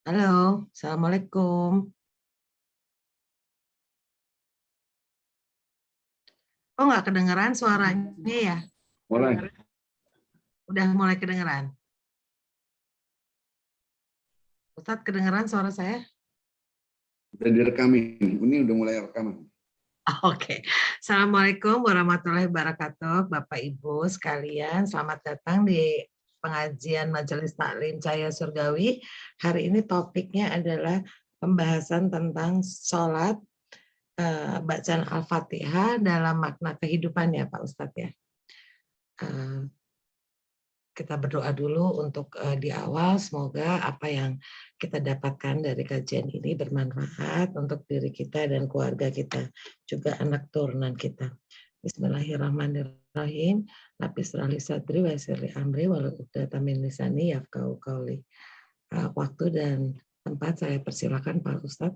Halo, Assalamualaikum. Oh, nggak kedengeran suaranya ya? Mulai. Udah mulai kedengeran. Ustadz, kedengeran suara saya? Udah direkamin. Ini udah mulai rekaman. Oke. Assalamualaikum warahmatullahi wabarakatuh, Bapak Ibu sekalian. Selamat datang di pengajian Majelis Taklim Cahaya Surgawi. Hari ini topiknya adalah pembahasan tentang sholat, bacaan Al-Fatihah dalam makna kehidupan ya Pak Ustadz ya. Kita berdoa dulu untuk di awal, semoga apa yang kita dapatkan dari kajian ini bermanfaat untuk diri kita dan keluarga kita, juga anak turunan kita. Bismillahirrahmanirrahim. Lapis rali sadri wa sirri amri walau uqdatan min lisani yafqahu qauli. Waktu dan tempat saya persilakan Pak Ustadz.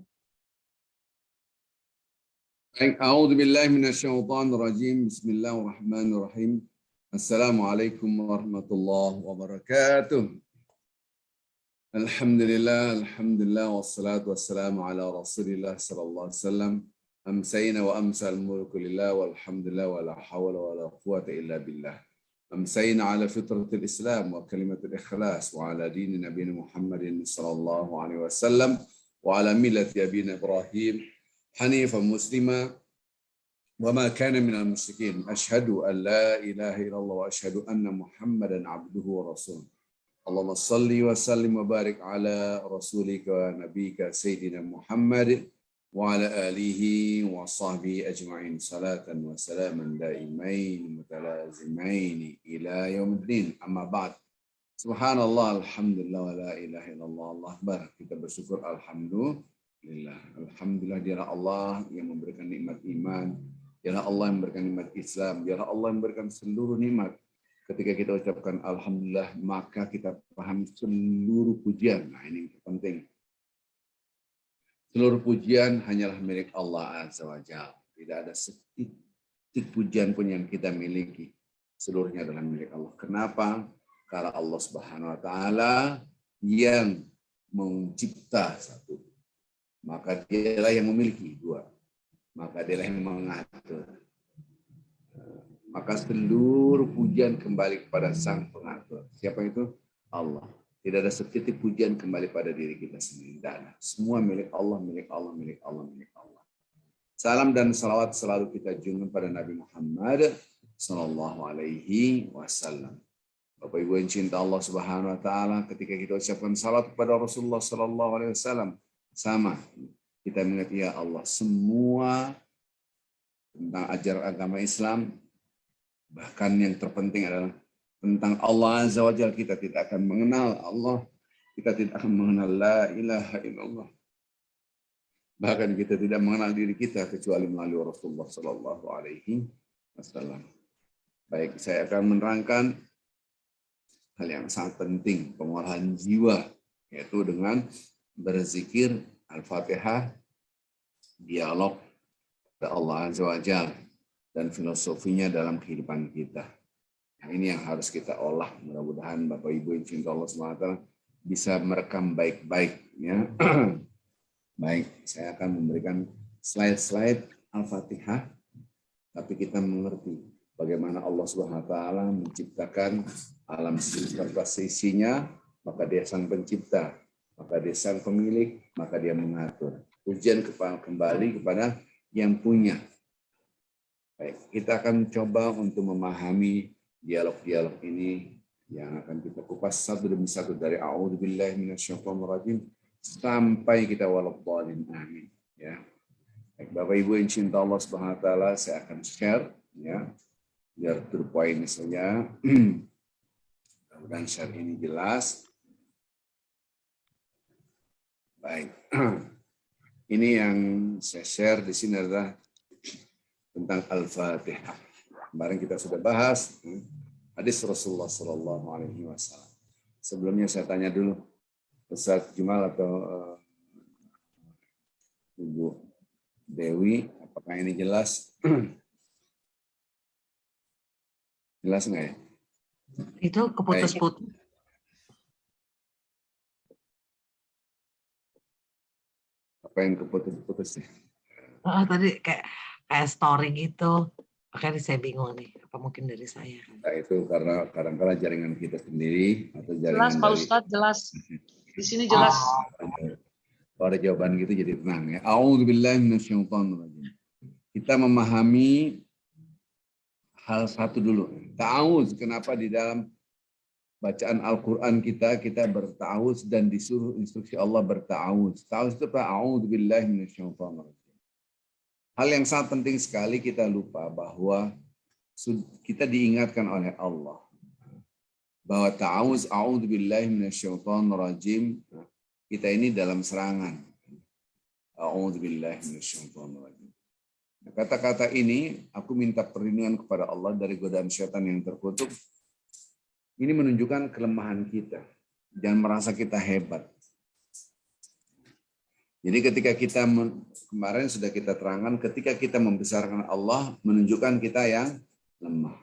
Baik, a'udzubillahi minasyaitonir rajim. Bismillahirrahmanirrahim. Assalamualaikum warahmatullahi wabarakatuh. Alhamdulillah, wassalatu wassalamu ala Rasulillah sallallahu alaihi wasallam. Amsayna wa amsal mulku lillah walhamdulillah wa la hawla wa la quwwata illa billah. أمسينا على فطرة الإسلام وكلمة الإخلاص وعلى دين نبينا محمد صلى الله عليه وسلم وعلى ملة أبينا إبراهيم حنيفا مسلما وما كان من المشركين أشهد أن لا إله إلا الله وأشهد أن محمدا عبده ورسوله اللهم صل وسلم وبارك على رسولك ونبيك سيدنا محمد وعلى آله وصحبه أجمعين صلاة وسلاما دائمين متلازمين إلى يوم الدين أما بعد Subhanallah, Alhamdulillah, wa la ilaha illallah, Allah Akbar. Kita bersyukur Alhamdulillah. Alhamdulillah dialah Allah yang memberikan nikmat iman, dialah Allah yang memberikan nikmat Islam, dialah Allah yang memberikan seluruh nikmat. Ketika kita ucapkan Alhamdulillah, maka kita paham seluruh pujian. Nah ini penting. Seluruh pujian hanyalah milik Allah Azza wa Jalla. Tidak ada setitik pujian pun yang kita miliki. Seluruhnya adalah milik Allah. Kenapa? Karena Allah Subhanahu wa taala yang mencipta satu. Maka dialah yang memiliki dua. Maka dialah yang mengatur. Maka seluruh pujian kembali kepada Sang Pengatur. Siapa itu? Allah. Tidak ada setitik pujian kembali pada diri kita sendiri. Dan semua milik Allah, milik Allah, milik Allah, milik Allah. Salam dan salawat selalu kita junjung pada Nabi Muhammad Sallallahu Alaihi Wasallam. Bapak Ibu yang cinta Allah Subhanahu Wa Taala, ketika kita ucapkan salat kepada Rasulullah Sallallahu Alaihi Wasallam, sama kita mengingat ya Allah semua tentang ajaran agama Islam, bahkan yang terpenting adalah tentang Allah Azza wa Jalla. Kita tidak akan mengenal Allah, kita tidak akan mengenal la ilaha illallah. Bahkan kita tidak mengenal diri kita kecuali melalui Rasulullah Sallallahu Alaihi Wasallam. Baik, saya akan menerangkan hal yang sangat penting, pengolahan jiwa, yaitu dengan berzikir Al-Fatihah, dialog kepada Allah Azza wa Jalla, dan filosofinya dalam kehidupan kita. Ini yang harus kita olah. Mudah-mudahan Bapak Ibu yang cinta Allah SWT bisa merekam baik-baik. Ya. Baik, saya akan memberikan slide-slide Al-Fatihah, tapi kita mengerti bagaimana Allah SWT menciptakan alam serta isinya, maka dia sang pencipta, maka dia sang pemilik, maka dia mengatur. Pujian kembali kepada yang punya. Baik, kita akan coba untuk memahami dialog-dialog ini yang akan kita kupas satu demi satu dari a'udzubillahi minasyaitonirrajim sampai kita waladhdallin amin ya. Baik, Bapak Ibu yang cinta Allah Subhanahu wa taala, saya akan share ya biar to the point saja. Mudah-mudahan share ini jelas. Baik. Ini yang saya share di sini adalah tentang Al-Fatihah. Kemarin kita sudah bahas hadis Rasulullah Sallallahu Alaihi Wasallam. Sebelumnya saya tanya dulu, Ustaz Jumal atau Ibu Dewi, apakah ini jelas? Jelas nggak ya? Itu keputus-putus. Apa yang keputus-putus ya? Tadi kayak story gitu. Makanya saya bingung nih, apa mungkin dari saya. Nah, itu karena kadang-kadang jaringan kita sendiri atau Jelas jaringan Pak dari Ustadz, jelas. Di sini jelas. kalau ada jawaban gitu jadi tenang ya. A'udzubillahi minasyaitonirrajim. Kita memahami hal satu dulu. Ta'awuz, kenapa di dalam bacaan Al-Quran kita berta'awuz dan disuruh instruksi Allah berta'awuz. Ta'awuz itu apa? A'udzubillahi minasyaitonirrajim. Hal yang sangat penting sekali kita lupa bahwa kita diingatkan oleh Allah bahwa ta'awuz a'udzubillahi minasyaitonirrajim, kita ini dalam serangan. A'udzubillahi minasyaitonirrajim. Kata-kata ini aku minta perlindungan kepada Allah dari godaan syaitan yang terkutuk. Ini menunjukkan kelemahan kita. Jangan merasa kita hebat. Jadi ketika kita kemarin sudah kita terangkan, ketika kita membesarkan Allah, menunjukkan kita yang lemah.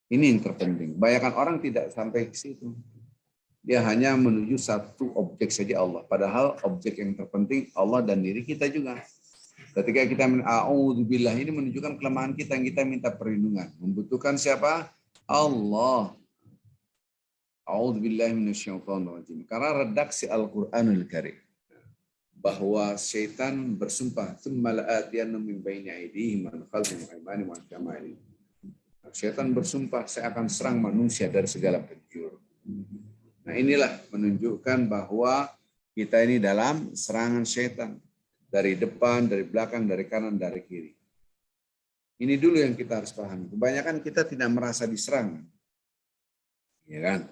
Ini yang terpenting. Banyak orang tidak sampai ke situ. Dia hanya menuju satu objek saja Allah. Padahal objek yang terpenting Allah dan diri kita juga. Ketika kita a'udzubillah, ini menunjukkan kelemahan kita yang kita minta perlindungan. Membutuhkan siapa? Allah. A'udzubillahi minasyaitonirrajim. Karena redaksi Al-Qur'anul Karim bahwa syaitan bersumpah, "Tsumma la'atiyanna min baini aydihim wa min khalfihim wa an aymanihim wa an syama'ilihim." Syaitan bersumpah, saya akan serang manusia dari segala penjuru. Nah, inilah menunjukkan bahwa kita ini dalam serangan syaitan. Dari depan, dari belakang, dari kanan, dari kiri. Ini dulu yang kita harus pahami. Kebanyakan kita tidak merasa diserang. Ya kan?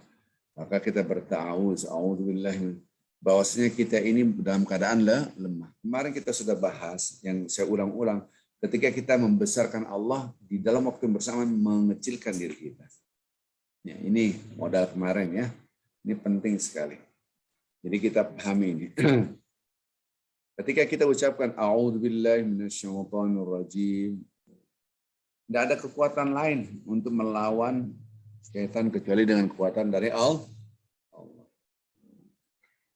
Maka kita berta'awuz, a'udzubillahi, bahwasanya kita ini dalam keadaan lemah. Kemarin kita sudah bahas, yang saya ulang-ulang, ketika kita membesarkan Allah, di dalam waktu yang bersamaan mengecilkan diri kita. Ya, ini modal kemarin ya. Ini penting sekali. Jadi kita pahami ini. Ketika kita ucapkan a'udzubillahi minasyaitonirrajim, tidak ada kekuatan lain untuk melawan syaitan kecuali dengan kekuatan dari Allah.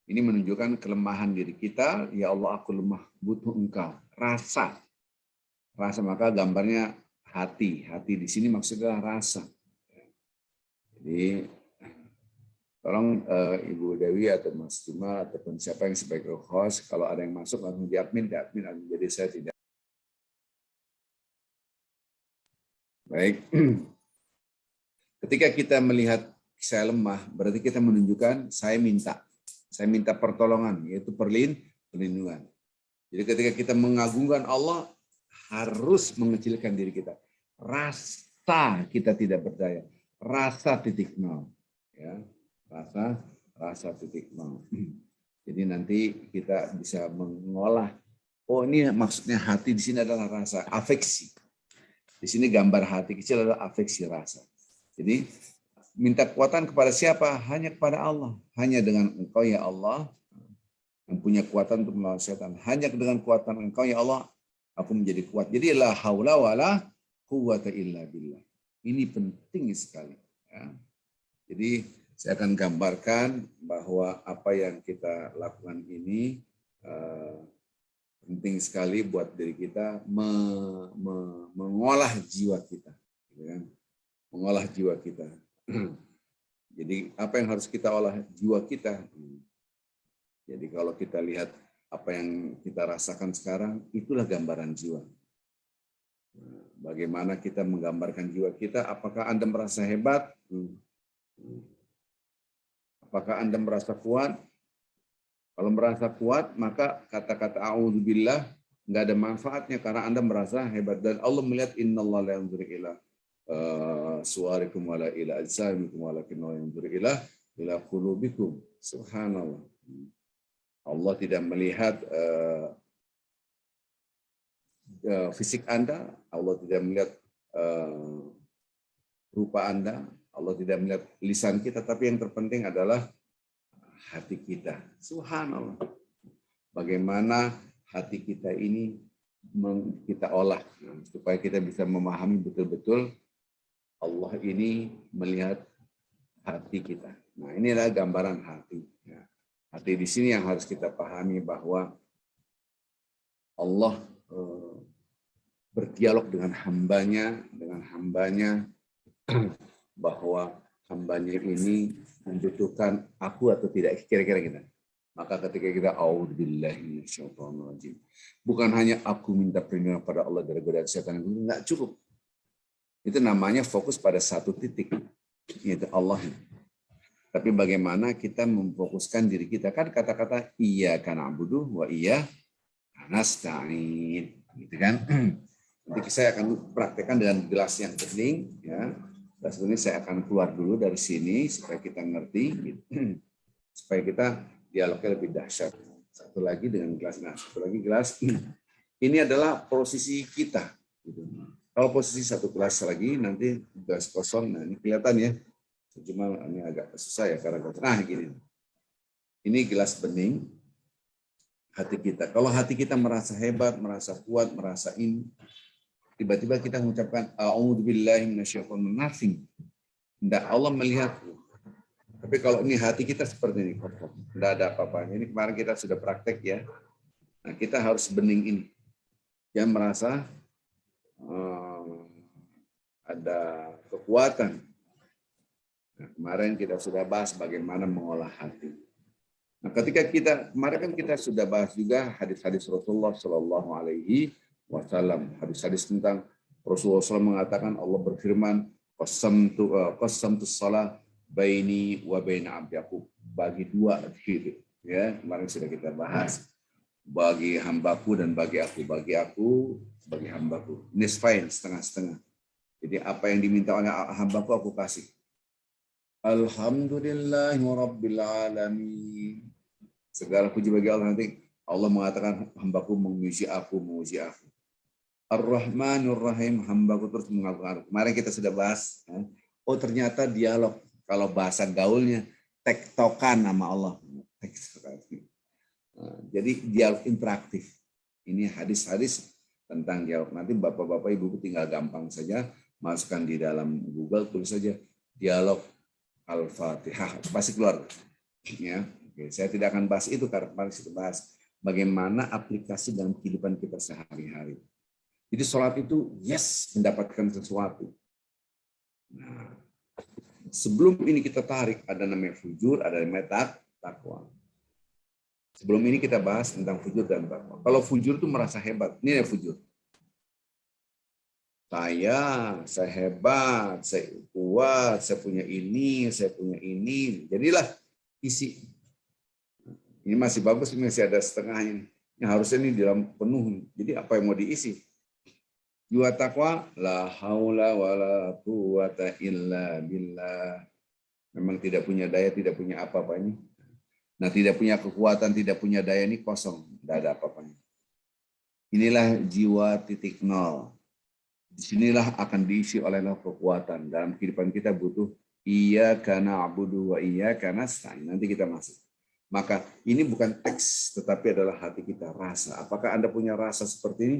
Ini menunjukkan kelemahan diri kita. Ya Allah, aku lemah, butuh Engkau. Rasa. Rasa, maka gambarnya hati. Hati di sini maksudnya rasa. Jadi tolong Ibu Dewi atau Mas Jumal ataupun siapa yang sebagai host, kalau ada yang masuk langsung di admin. Jadi saya tidak. Baik. Ketika kita melihat saya lemah, berarti kita menunjukkan saya minta pertolongan, yaitu perlindungan. Jadi ketika kita mengagungkan Allah, harus mengecilkan diri kita. Rasa kita tidak berdaya. Rasa titik nol. Ya. Rasa titik nol. Jadi nanti kita bisa mengolah. Oh, ini maksudnya hati di sini adalah rasa, afeksi. Di sini gambar hati kecil adalah afeksi rasa. Jadi minta kekuatan kepada siapa? Hanya kepada Allah. Hanya dengan Engkau ya Allah yang punya kekuatan untuk melawan setan. Hanya dengan kekuatan Engkau ya Allah aku menjadi kuat. Jadi la haula wala quwwata illa billah. Ini penting sekali. Ya. Jadi saya akan gambarkan bahwa apa yang kita lakukan ini penting sekali buat diri kita mengolah jiwa kita. Ya. Mengolah jiwa kita. Jadi apa yang harus kita olah jiwa kita? Jadi kalau kita lihat apa yang kita rasakan sekarang, itulah gambaran jiwa. Bagaimana kita menggambarkan jiwa kita? Apakah Anda merasa hebat? Apakah Anda merasa kuat? Kalau merasa kuat, maka kata-kata a'udzubillah nggak ada manfaatnya karena Anda merasa hebat. Dan Allah melihat innallaha la yanzuru ila suwarikum wala ila ajsamikum walakin yanzuru ila qulubikum. Subhanallah. Allah tidak melihat fisik Anda, Allah tidak melihat rupa Anda, Allah tidak melihat lisan kita, tapi yang terpenting adalah hati kita. Subhanallah. Bagaimana hati kita ini kita olah supaya kita bisa memahami betul-betul Allah ini melihat hati kita. Nah, inilah gambaran hati. Hati di sini yang harus kita pahami bahwa Allah berdialog dengan hambanya bahwa hambanya ini membutuhkan aku atau tidak, kira-kira gitu. Maka ketika kita a'udzubillahi minasyaitonirrajim, bukan hanya aku minta perlindungan pada Allah dari godaan setan, itu enggak cukup. Itu namanya fokus pada satu titik, yaitu Allah. Tapi bagaimana kita memfokuskan diri kita, kan kata-kata iyyaka na'budu wa iyyaka nasta'in, gitu kan? Nanti saya akan praktekkan dengan gelas yang bening, ya. Gelas ini saya akan keluar dulu dari sini supaya kita ngerti, gitu. Supaya kita dialognya lebih dahsyat. Satu lagi dengan gelas, satu lagi gelas. Ini adalah posisi kita. Gitu. Kalau posisi satu gelas lagi, nanti gelas kosong, nah ini kelihatan ya. Cuma ini agak susah ya karena gini. Ini gelas bening, hati kita. Kalau hati kita merasa hebat, merasa kuat, merasa ini, tiba-tiba kita mengucapkan a'udzubillahi minasyaitonir rajim. Tidak, Allah melihat. Tapi kalau ini hati kita seperti ini, tidak ada apa-apanya. Ini kemarin kita sudah praktek ya. Nah, kita harus bening ini. Jangan merasa ada kekuatan. Nah, kemarin kita sudah bahas bagaimana mengolah hati. Nah, ketika kemarin kan kita sudah bahas juga hadis-hadis Rasulullah Shallallahu Alaihi Wasallam, hadis-hadis tentang Rasulullah SAW mengatakan Allah berfirman, qasamtu shalah baini wa baina abdi, aku bagi dua hidup. Ya, kemarin sudah kita bahas bagi hambaku dan bagi aku bagi hambaku. Nisfain, setengah-setengah. Jadi apa yang diminta oleh hambaku aku kasih. Alhamdulillahirabbil alamin. Segala puji bagi Allah. Nanti Allah mengatakan hambaku memuji aku. Ar-Rahmanur Rahim, hambaku terus mengaku. Kemarin kita sudah bahas. Oh ternyata dialog. Kalau bahasa gaulnya tektokan nama Allah. Jadi dialog interaktif. Ini hadis-hadis tentang dialog. Nanti bapak-bapak ibu tinggal gampang saja masukkan di dalam Google, tulis saja dialog Al-Fatihah, pasti keluar. Ya, oke. Saya tidak akan bahas itu karena kemarin kita bahas bagaimana aplikasi dalam kehidupan kita sehari-hari. Jadi sholat itu mendapatkan sesuatu. Nah, sebelum ini kita tarik ada namanya fujur, ada namanya takwa. Sebelum ini kita bahas tentang fujur dan takwa. Kalau fujur itu merasa hebat, ini ya fujur. Saya hebat, saya kuat, saya punya ini. Jadilah isi. Ini masih bagus, ini masih ada setengahnya. Yang harusnya ini dalam penuh. Jadi apa yang mau diisi? Jiwa takwa, la haula wala quwata illa billah. Memang tidak punya daya, tidak punya apa-apa ini. Nah, tidak punya kekuatan, tidak punya daya ini kosong, tidak ada apa-apanya. Inilah jiwa titik nol. Disinilah akan diisi oleh kekuatan. Dalam kehidupan kita butuh iyyaka na'budu wa iyyaka nasta'in. Nanti kita masuk. Maka ini bukan teks, tetapi adalah hati kita, rasa. Apakah Anda punya rasa seperti ini?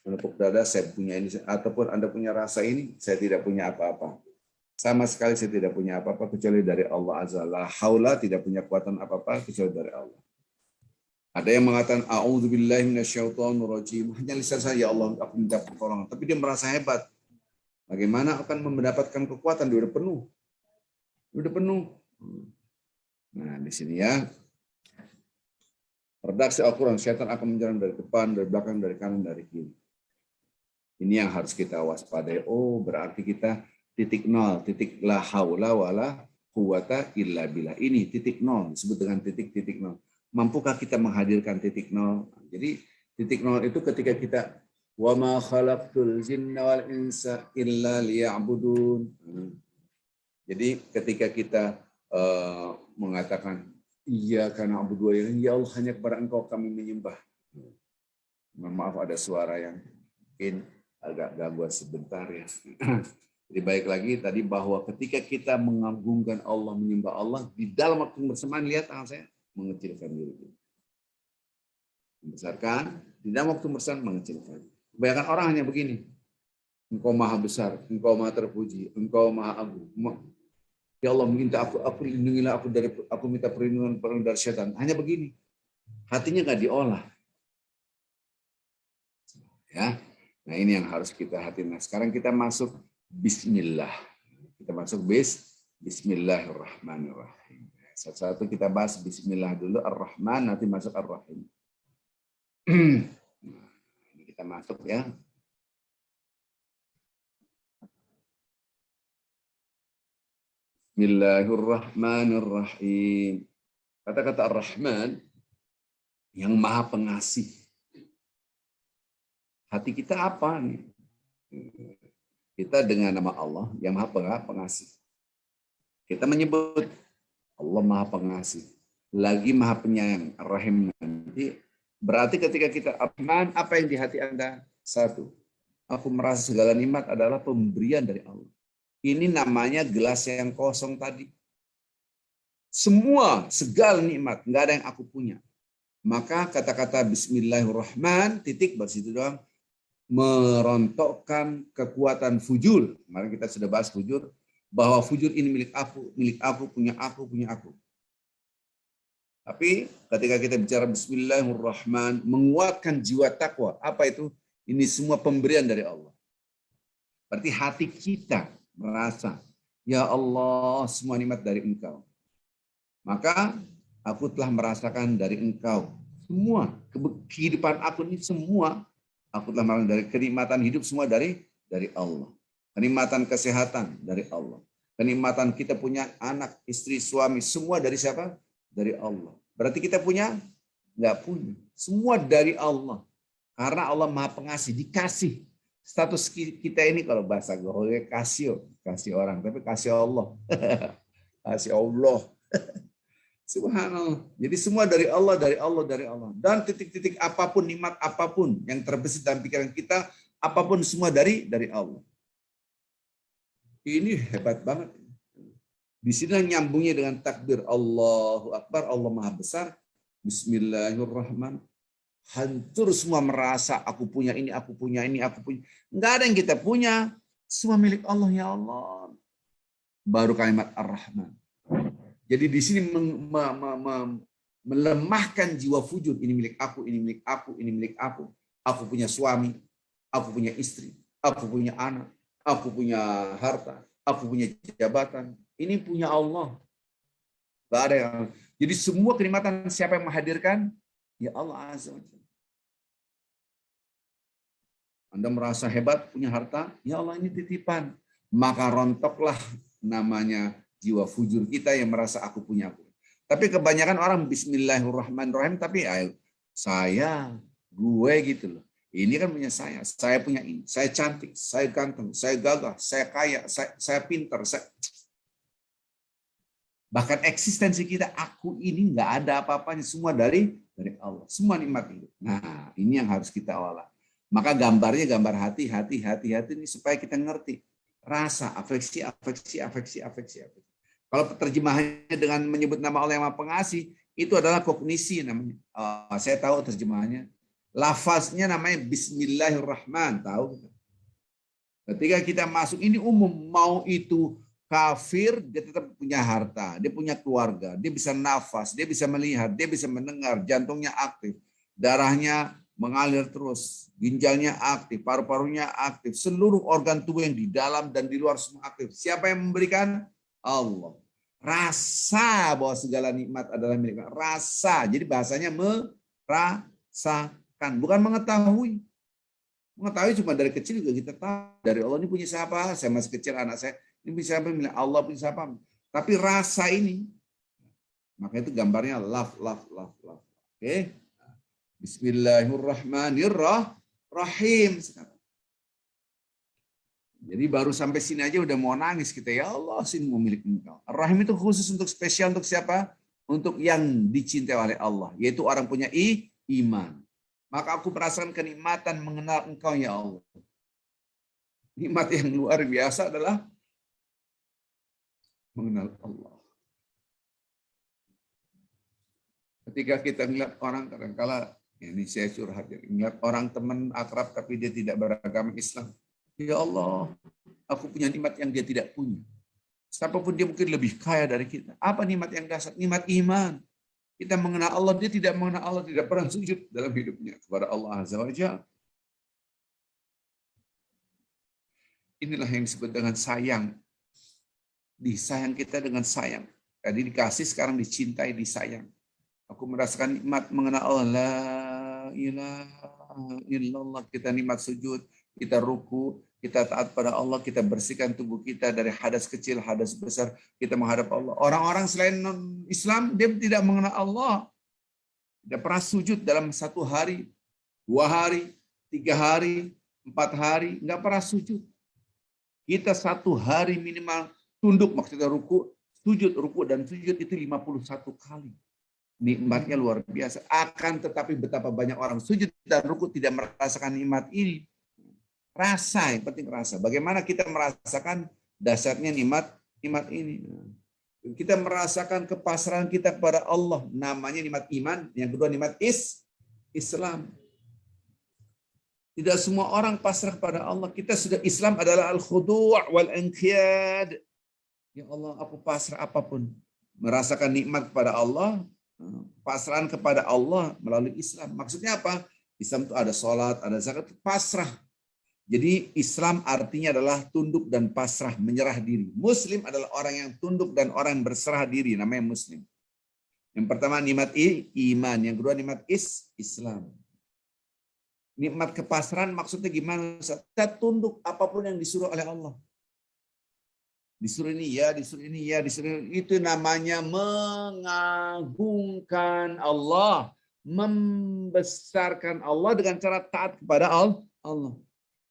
Menepuk dada, saya punya ini. Ataupun Anda punya rasa ini, saya tidak punya apa-apa. Sama sekali saya tidak punya apa-apa kecuali dari Allah Azza la haula, tidak punya kekuatan apa-apa kecuali dari Allah. Ada yang mengatakan a'udzubillahi minasyaitonirrajim. Hanya lisan saya, ya Allah, aku minta pertolongan. Tapi dia merasa hebat. Bagaimana akan mendapatkan kekuatan? Dia udah penuh. Nah, di sini ya. Redaksi Al-Quran, syaitan akan menyerang dari depan, dari belakang, dari kanan, dari kiri. Ini yang harus kita waspadai. Oh, berarti kita titik nol, titik la haula wala quwata illa billah. Ini titik nol, disebut dengan titik nol. Mampukah kita menghadirkan titik nol? Jadi titik nol itu ketika kita wa ma khalaqtul jinna wal insa illa liya'budun. Jadi ketika kita mengatakan iyyaka na'budu wa iyyaka, ya Allah, hanya kepada Engkau kami menyembah. Maaf ada suara yang mungkin agak gangguan sebentar ya. Jadi baik lagi tadi bahwa ketika kita mengagungkan Allah, menyembah Allah, di dalam waktu bersamaan, lihat tangan saya, mengecilkan diri. Membesarkan, di dalam waktu bersamaan mengecilkan. Kebanyakan orang hanya begini. Engkau maha besar, Engkau maha terpuji, Engkau maha agung. Ya Allah, aku lindungilah aku minta perlindungan dari setan. Hanya begini. Hatinya nggak diolah. Ya. Nah, ini yang harus kita hati. Nah, sekarang kita masuk bismillah. Kita masuk bismillahirrahmanirrahim. Satu-satu kita bahas bismillah dulu, ar-Rahman, nanti masuk ar-Rahim. Nah, ini kita masuk ya. Bismillahirrahmanirrahim. Kata-kata ar-Rahman yang maha pengasih. Hati kita apa nih? Kita dengan nama Allah yang maha pengasih. Kita menyebut Allah maha pengasih. Lagi maha penyayang. Ar-Rahim nanti. Berarti ketika kita Ar-Rahman, apa yang di hati Anda? Satu. Aku merasa segala nikmat adalah pemberian dari Allah. Ini namanya gelas yang kosong tadi. Semua, segala nikmat. Nggak ada yang aku punya. Maka kata-kata Bismillahirrahman, titik baru situ doang. Merontokkan kekuatan fujur. Kemarin kita sudah bahas fujur. Bahwa fujur ini milik aku, punya aku. Tapi ketika kita bicara Bismillahirrahman, menguatkan jiwa takwa. Apa itu? Ini semua pemberian dari Allah. Berarti hati kita merasa, ya Allah, semua nikmat dari Engkau. Maka aku telah merasakan dari Engkau. Semua kehidupan aku ini semua aku telah merasakan dari kenikmatan hidup semua dari Allah. Kenikmatan kesehatan dari Allah. Kenikmatan kita punya anak, istri, suami, semua dari siapa? Dari Allah. Berarti kita punya? Enggak punya. Semua dari Allah. Karena Allah Maha Pengasih, dikasih. Status kita ini kalau bahasa gaulnya kasih orang, tapi kasih Allah. Kasih Allah. Subhanallah. Jadi semua dari Allah. Dan titik-titik apapun, nikmat apapun yang terbesit dalam pikiran kita, apapun semua dari Allah. Ini hebat banget. Di sini nyambungnya dengan takbir Allahu Akbar, Allah Maha Besar. Bismillahirrahmanirrahim. Hancur semua merasa aku punya ini, aku punya ini, aku punya. Enggak ada yang kita punya. Semua milik Allah, ya Allah. Baru kalimat Ar-Rahman. Jadi di sini melemahkan jiwa fujur. Ini milik aku, ini milik aku, ini milik aku. Aku punya suami, aku punya istri, aku punya anak, aku punya harta, aku punya jabatan. Ini punya Allah. Gak ada yang. Jadi semua kenikmatan siapa yang menghadirkan? Ya Allah Azza wa Jalla. Anda merasa hebat, punya harta, ya Allah ini titipan. Maka rontoklah namanya jiwa fujur kita yang merasa aku punya aku. Tapi kebanyakan orang Bismillahirrahmanirrahim, tapi saya, gue gitu loh. Ini kan punya saya punya ini, saya cantik, saya ganteng, saya gagah, saya kaya, saya pintar, bahkan eksistensi kita, aku ini nggak ada apa-apanya, semua dari Allah, semua nikmat itu. Nah, ini yang harus kita olah. Maka gambarnya gambar hati ini supaya kita ngerti rasa, afeksi. Kalau terjemahannya dengan menyebut nama Allah yang Maha Pengasih, itu adalah kognisi namanya. Saya tahu terjemahannya. Lafaznya namanya Bismillahirrahman, tahu? Ketika kita masuk ini umum, mau itu kafir, dia tetap punya harta, dia punya keluarga, dia bisa nafas, dia bisa melihat, dia bisa mendengar, jantungnya aktif, darahnya mengalir terus, ginjalnya aktif, paru-parunya aktif, seluruh organ tubuh yang di dalam dan di luar semua aktif. Siapa yang memberikan? Allah. Rasa bahwa segala nikmat adalah milik Allah. Rasa, jadi bahasanya merasakan, bukan mengetahui. Mengetahui cuma dari kecil juga kita tahu. Dari Allah ini punya siapa? Saya masih kecil, anak saya ini bisa milik Allah, punya siapa? Tapi rasa ini, maka itu gambarnya love. Oke. Bismillahirrahmanirrahim. Jadi baru sampai sini aja udah mau nangis kita. Ya Allah, sini mau milik Engkau. Ar-Rahim itu khusus untuk spesial untuk siapa? Untuk yang dicintai oleh Allah, yaitu orang punya iman. Maka aku merasakan kenikmatan mengenal Engkau, ya Allah. Nikmat yang luar biasa adalah mengenal Allah. Ketika kita melihat orang, kadang-kala ini saya curhat, melihat orang teman akrab tapi dia tidak beragama Islam. Ya Allah, aku punya nikmat yang dia tidak punya. Siapapun dia mungkin lebih kaya dari kita. Apa nikmat yang dasar? Nikmat iman. Kita mengenal Allah, dia tidak mengenal Allah, tidak pernah sujud dalam hidupnya kepada Allah Azza wa Jalla. Inilah yang disebut dengan sayang. Disayang kita dengan sayang. Tadi dikasih, sekarang dicintai, disayang. Aku merasakan nikmat mengenal Allah. La ilaha illallah. Kita nikmat sujud, kita ruku, kita taat pada Allah, kita bersihkan tubuh kita dari hadas kecil, hadas besar, kita menghadap Allah. Orang-orang selain non-Islam, dia tidak mengenal Allah. Tidak pernah sujud dalam 1 hari, 2 hari, 3 hari, 4 hari, nggak pernah sujud. Kita 1 hari minimal tunduk, maksudnya ruku, sujud, ruku, dan sujud itu 51 kali. Nikmatnya luar biasa. Akan tetapi betapa banyak orang sujud dan ruku tidak merasakan nikmat ini. Rasa, yang penting rasa. Bagaimana kita merasakan dasarnya nikmat ini? Kita merasakan kepasrahan kita kepada Allah. Namanya nikmat iman. Yang kedua nikmat Islam. Tidak semua orang pasrah kepada Allah. Kita sudah Islam adalah al-khudu' wal-inqiyad. Ya Allah, aku pasrah apapun. Merasakan nikmat kepada Allah, pasrahan kepada Allah melalui Islam. Maksudnya apa? Islam itu ada sholat, ada zakat, pasrah. Jadi Islam artinya adalah tunduk dan pasrah, menyerah diri. Muslim adalah orang yang tunduk dan orang yang berserah diri, namanya Muslim. Yang pertama nikmat iman, yang kedua nikmat Islam. Nikmat kepasrahan maksudnya gimana? Kita tunduk apapun yang disuruh oleh Allah. Disuruh ini ya, disuruh ini ya, disuruh ini. Itu namanya mengagungkan Allah, membesarkan Allah dengan cara taat kepada Allah.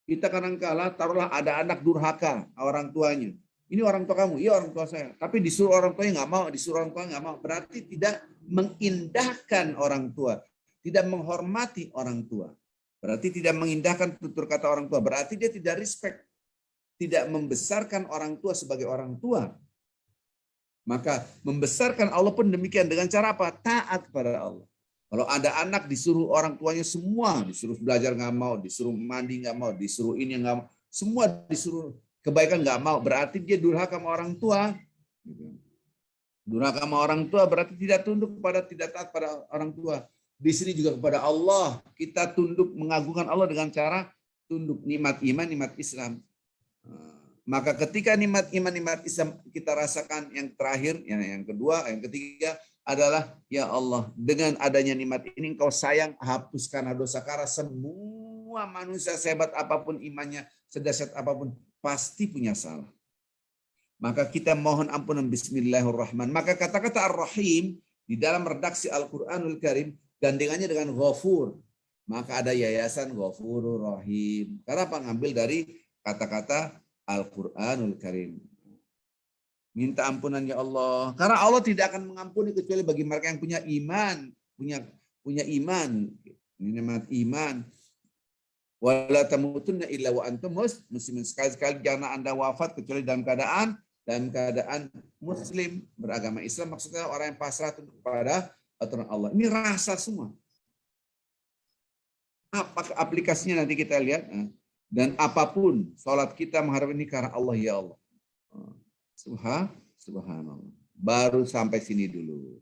Kita kadang-kala taruhlah ada anak durhaka orang tuanya. Ini orang tua kamu, iya orang tua saya. Tapi disuruh orang tuanya nggak mau, disuruh orang tua nggak mau. Berarti tidak mengindahkan orang tua, tidak menghormati orang tua. Berarti tidak mengindahkan tutur kata orang tua. Berarti dia tidak respect, tidak membesarkan orang tua sebagai orang tua. Maka membesarkan Allah pun demikian dengan cara apa? Taat kepada Allah. Kalau ada anak disuruh orang tuanya semua, disuruh belajar nggak mau, disuruh mandi nggak mau, disuruh ini nggak mau, semua disuruh kebaikan nggak mau, berarti dia durhaka sama orang tua. Durhaka sama orang tua berarti tidak tunduk kepada, tidak taat pada orang tua. Di sini juga kepada Allah, kita tunduk mengagungkan Allah dengan cara tunduk, nikmat iman, nikmat Islam. Maka ketika nikmat iman, nikmat Islam kita rasakan, yang terakhir, yang kedua, yang ketiga adalah ya Allah, dengan adanya nikmat ini Engkau sayang, hapuskan dosa. Karena semua manusia sehebat apapun imannya, sedahsyat apapun, pasti punya salah. Maka kita mohon ampunan bismillahirrahmanirrahim. Maka kata-kata ar-rahim di dalam redaksi Al-Qur'anul Karim gandengannya dengan ghafur. Maka ada yayasan Ghafurur Rahim. Karena apa? Ngambil dari kata-kata Al-Qur'anul Karim. Minta ampunan ya Allah. Karena Allah tidak akan mengampuni kecuali bagi mereka yang punya iman, punya iman. Ini nikmat iman. Wala tamutunna illa wa antum muslimin. Sekali-sekali jangan Anda wafat kecuali dalam keadaan muslim, beragama Islam. Maksudnya orang yang pasrah kepada aturan Allah. Ini rasa semua. Apa aplikasinya nanti kita lihat. Dan apapun sholat kita mengharap ini karena Allah ya Allah. Subhanallah. Baru sampai sini dulu.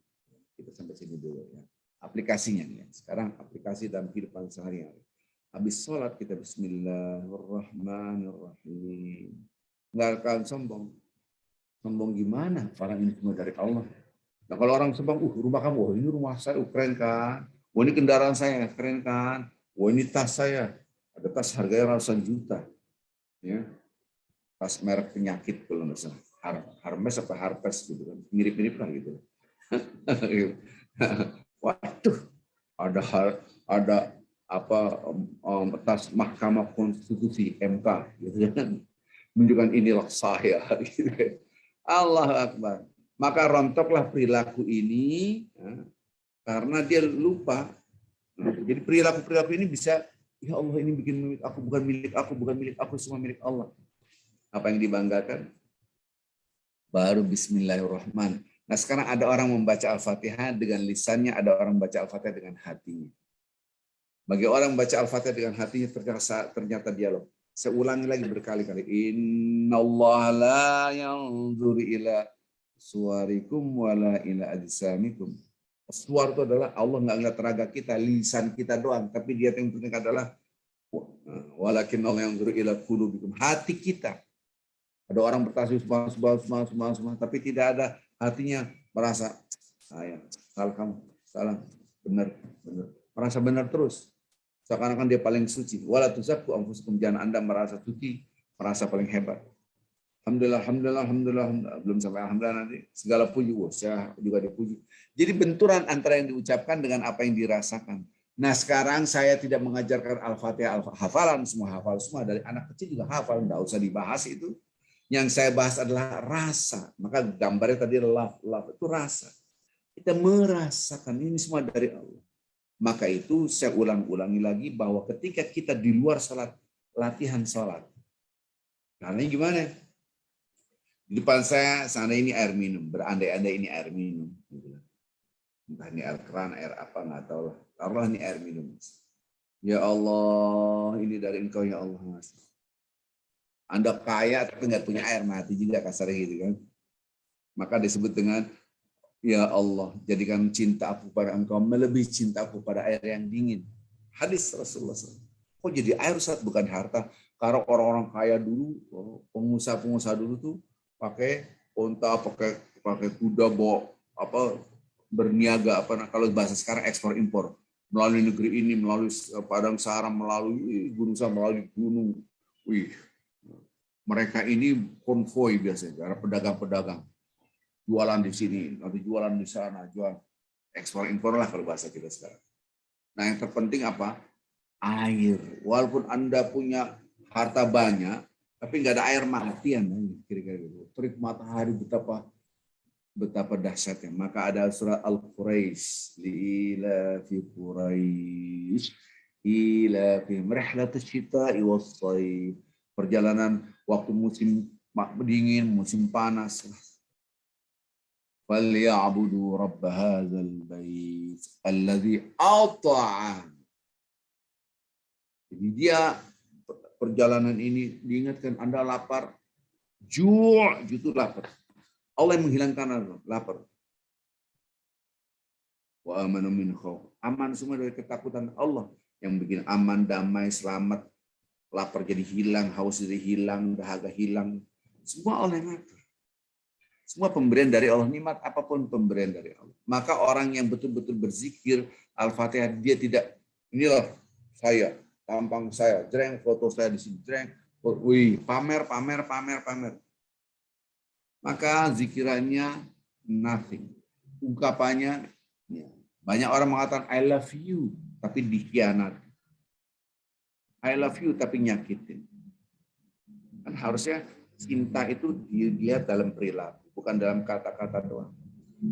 Kita sampai sini dulu ya. Aplikasinya ya. Sekarang aplikasi dalam kehidupan sehari-hari. Habis sholat kita bismillahirrahmanirrahim. Enggak akan sombong. Sombong gimana? Barang ini semua dari Allah. Nah, kalau orang sombong, rumah kamu, ini rumah saya, keren kan? Ini kendaraan saya, keren kan? Ini tas saya. Ada tas harganya ratusan juta. Ya. Tas merek penyakit kalau nggak salah. Hermes apa Harpes gitu kan, mirip-mirip lah gitu. Waduh, ada apa tas Mahkamah Konstitusi MK gitu kan, menunjukkan inilah saya. Gitu kan. Allahu Akbar. Maka rontoklah perilaku ini karena dia lupa. Jadi perilaku ini bisa, ya Allah ini bikin milik aku, bukan milik aku, semua milik Allah. Apa yang dibanggakan? Baru bismillahirrahmanirrahim. Nah sekarang ada orang membaca Al-Fatihah dengan lisannya, ada orang membaca Al-Fatihah dengan hatinya. Bagi orang membaca Al-Fatihah dengan hatinya ternyata dialog. Saya ulangi lagi berkali-kali. Innallaha la yanzuru ila suwarikum wala ila ajsamikum. Suar itu adalah Allah nggak ngeliat tenaga kita, lisan kita doang, tapi dia yang penting adalah walakin Allah yanzuru ila qulubikum, hati kita. Ada orang bertasbih subhanallah, tapi tidak ada hatinya merasa sayang, salah kamu, salah, benar, merasa benar terus. Seakan-akan dia paling suci. Wala tuzakku anfusakum, jangan Anda merasa suci, merasa paling hebat. Alhamdulillah. Belum sampai alhamdulillah nanti. Segala puji, saya juga dipuji. Jadi benturan antara yang diucapkan dengan apa yang dirasakan. Nah sekarang saya tidak mengajarkan Al-Fatihah, hafalan semua hafal semua. Dari anak kecil juga hafal, nggak usah dibahas itu. Yang saya bahas adalah rasa. Maka gambarnya tadi love itu rasa. Kita merasakan ini semua dari Allah. Maka itu saya ulangi lagi bahwa ketika kita di luar salat, latihan salat. Caranya gimana? Di depan saya, sana ini air minum. Berandai-andai ini air minum. Entah ini air keran, air apa, nggak tahu lah. Taruhlah ini air minum. Ya Allah, ini dari Engkau ya Allah. Anda kaya tapi nggak punya air, mati juga kasarnya gitu kan. Maka disebut dengan ya Allah, jadikan cinta aku pada Engkau melebihi cinta aku pada air yang dingin. Hadis Rasulullah SAW. Kok jadi air, Ustaz, bukan harta? Karena orang-orang kaya dulu, pengusaha-pengusaha dulu tuh pakai onta, pakai kuda, bawa apa, berniaga apa. Nah, kalau bahasa sekarang ekspor impor melalui negeri ini, melalui padang sahara, melalui gunung sahara, melalui gunung. Wih, mereka ini konvoi biasanya, karena pedagang-pedagang. Jualan di sini, nanti jualan di sana, jual ekspor impor lah kalau bahasa kita sekarang. Nah yang terpenting apa? Air. Walaupun Anda punya harta banyak, tapi nggak ada air, matian. Kira-kira gitu. Terik matahari betapa dahsyatnya. Maka ada surat Al-Quraisy, ila fi Quraisy, ila fi rihlatus syita'i was-shaif. Perjalanan waktu musim dingin, musim panas. فَلْيَعْبُدُوا رَبَّ هَذَا الْبَيْتِ الَّذِي أَطْعَمَهُمْ. Jadi dia perjalanan ini diingatkan Anda lapar, itu lapar. Allah yang menghilangkan lapar. Wa amanu min khauf. Aman semua dari ketakutan. Allah yang bikin aman, damai, selamat. Lapar jadi hilang, haus jadi hilang, dahaga hilang. Semua Allah yang ngatur. Semua pemberian dari Allah, nikmat apapun pemberian dari Allah. Maka orang yang betul-betul berzikir Al-Fatihah, dia tidak, inilah saya, tampang saya, jreng, foto saya di sini, jreng, wih, pamer. Maka zikirannya nothing. Ungkapannya, ya. Banyak orang mengatakan I love you, tapi dikhianat. I love you, tapi nyakitin. Kan harusnya cinta itu dilihat dalam perilaku, bukan dalam kata-kata doang.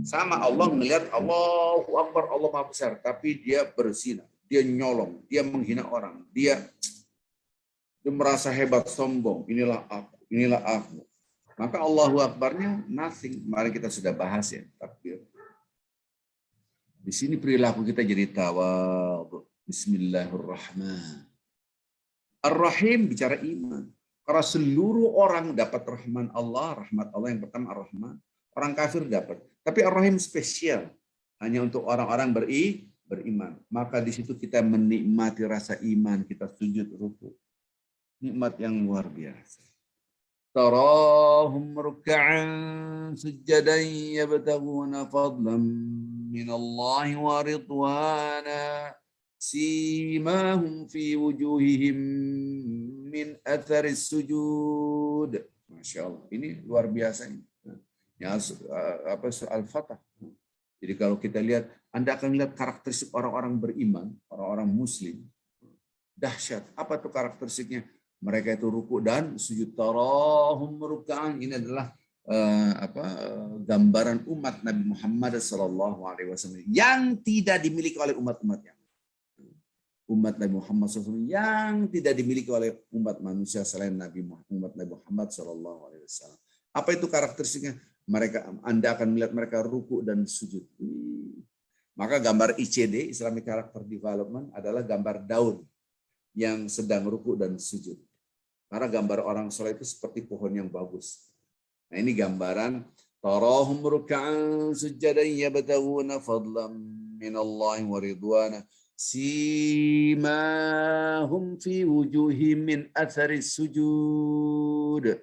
Sama Allah melihat Allahu Akbar, Allah Maha Besar, tapi dia berzina, dia nyolong, dia menghina orang, dia merasa hebat, sombong, inilah aku. Maka Allahu Akbarnya nothing. Mari kita sudah bahas ya, takbir. Di sini perilaku kita jadi tawadhu. Bismillahirrahmanirrahim. Ar-Rahim bicara iman. Karena seluruh orang dapat rahmat Allah yang pertama Ar-Rahman. Orang kafir dapat. Tapi Ar-Rahim spesial. Hanya untuk orang-orang beriman. Maka di situ kita menikmati rasa iman. Kita sujud ruku. Nikmat yang luar biasa. Tarahum ruk'an sujjadan yabtaguna fadlan minallahi wa ridwana. Simahum fi wujuhihim min atharis sujud. Masya Allah. Ini luar biasa. Ya, Al-Fatah. Jadi kalau kita lihat, Anda akan lihat karakteristik orang-orang beriman, orang-orang muslim. Dahsyat. Apa tuh karakteristiknya? Mereka itu ruku dan sujud. Tarahum ruk'an. Ini adalah gambaran umat Nabi Muhammad SAW yang tidak dimiliki oleh umat-umatnya. Umat Nabi Muhammad SAW yang tidak dimiliki oleh umat manusia selain umat Nabi Muhammad SAW. Apa itu karakteristiknya? Anda akan melihat mereka ruku dan sujud. Maka gambar ICD, Islamic Character Development, adalah gambar daun yang sedang ruku dan sujud. Karena gambar orang soleh itu seperti pohon yang bagus. Nah ini gambaran tarahum ruk'an sujadan yabtaghuna fadlan minallahi wa ridwana simahum fi wujuhim min athari sujud.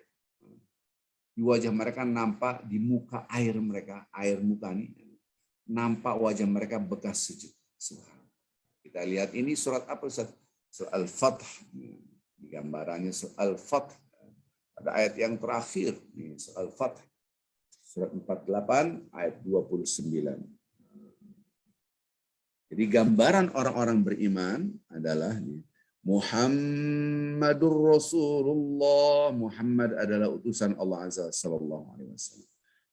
Di wajah mereka nampak, di muka air mereka, air muka ini nampak wajah mereka bekas sujud. Kita lihat ini surat apa Ustaz? Surat Al-Fath. Gambarannya surat Al-Fath. Ada ayat yang terakhir, ini surat Al-Fath. Surat 48 ayat 29. Jadi gambaran orang-orang beriman adalah Muhammadur Rasulullah. Muhammad adalah utusan Allah Azza sallallahu alaihi wasallam.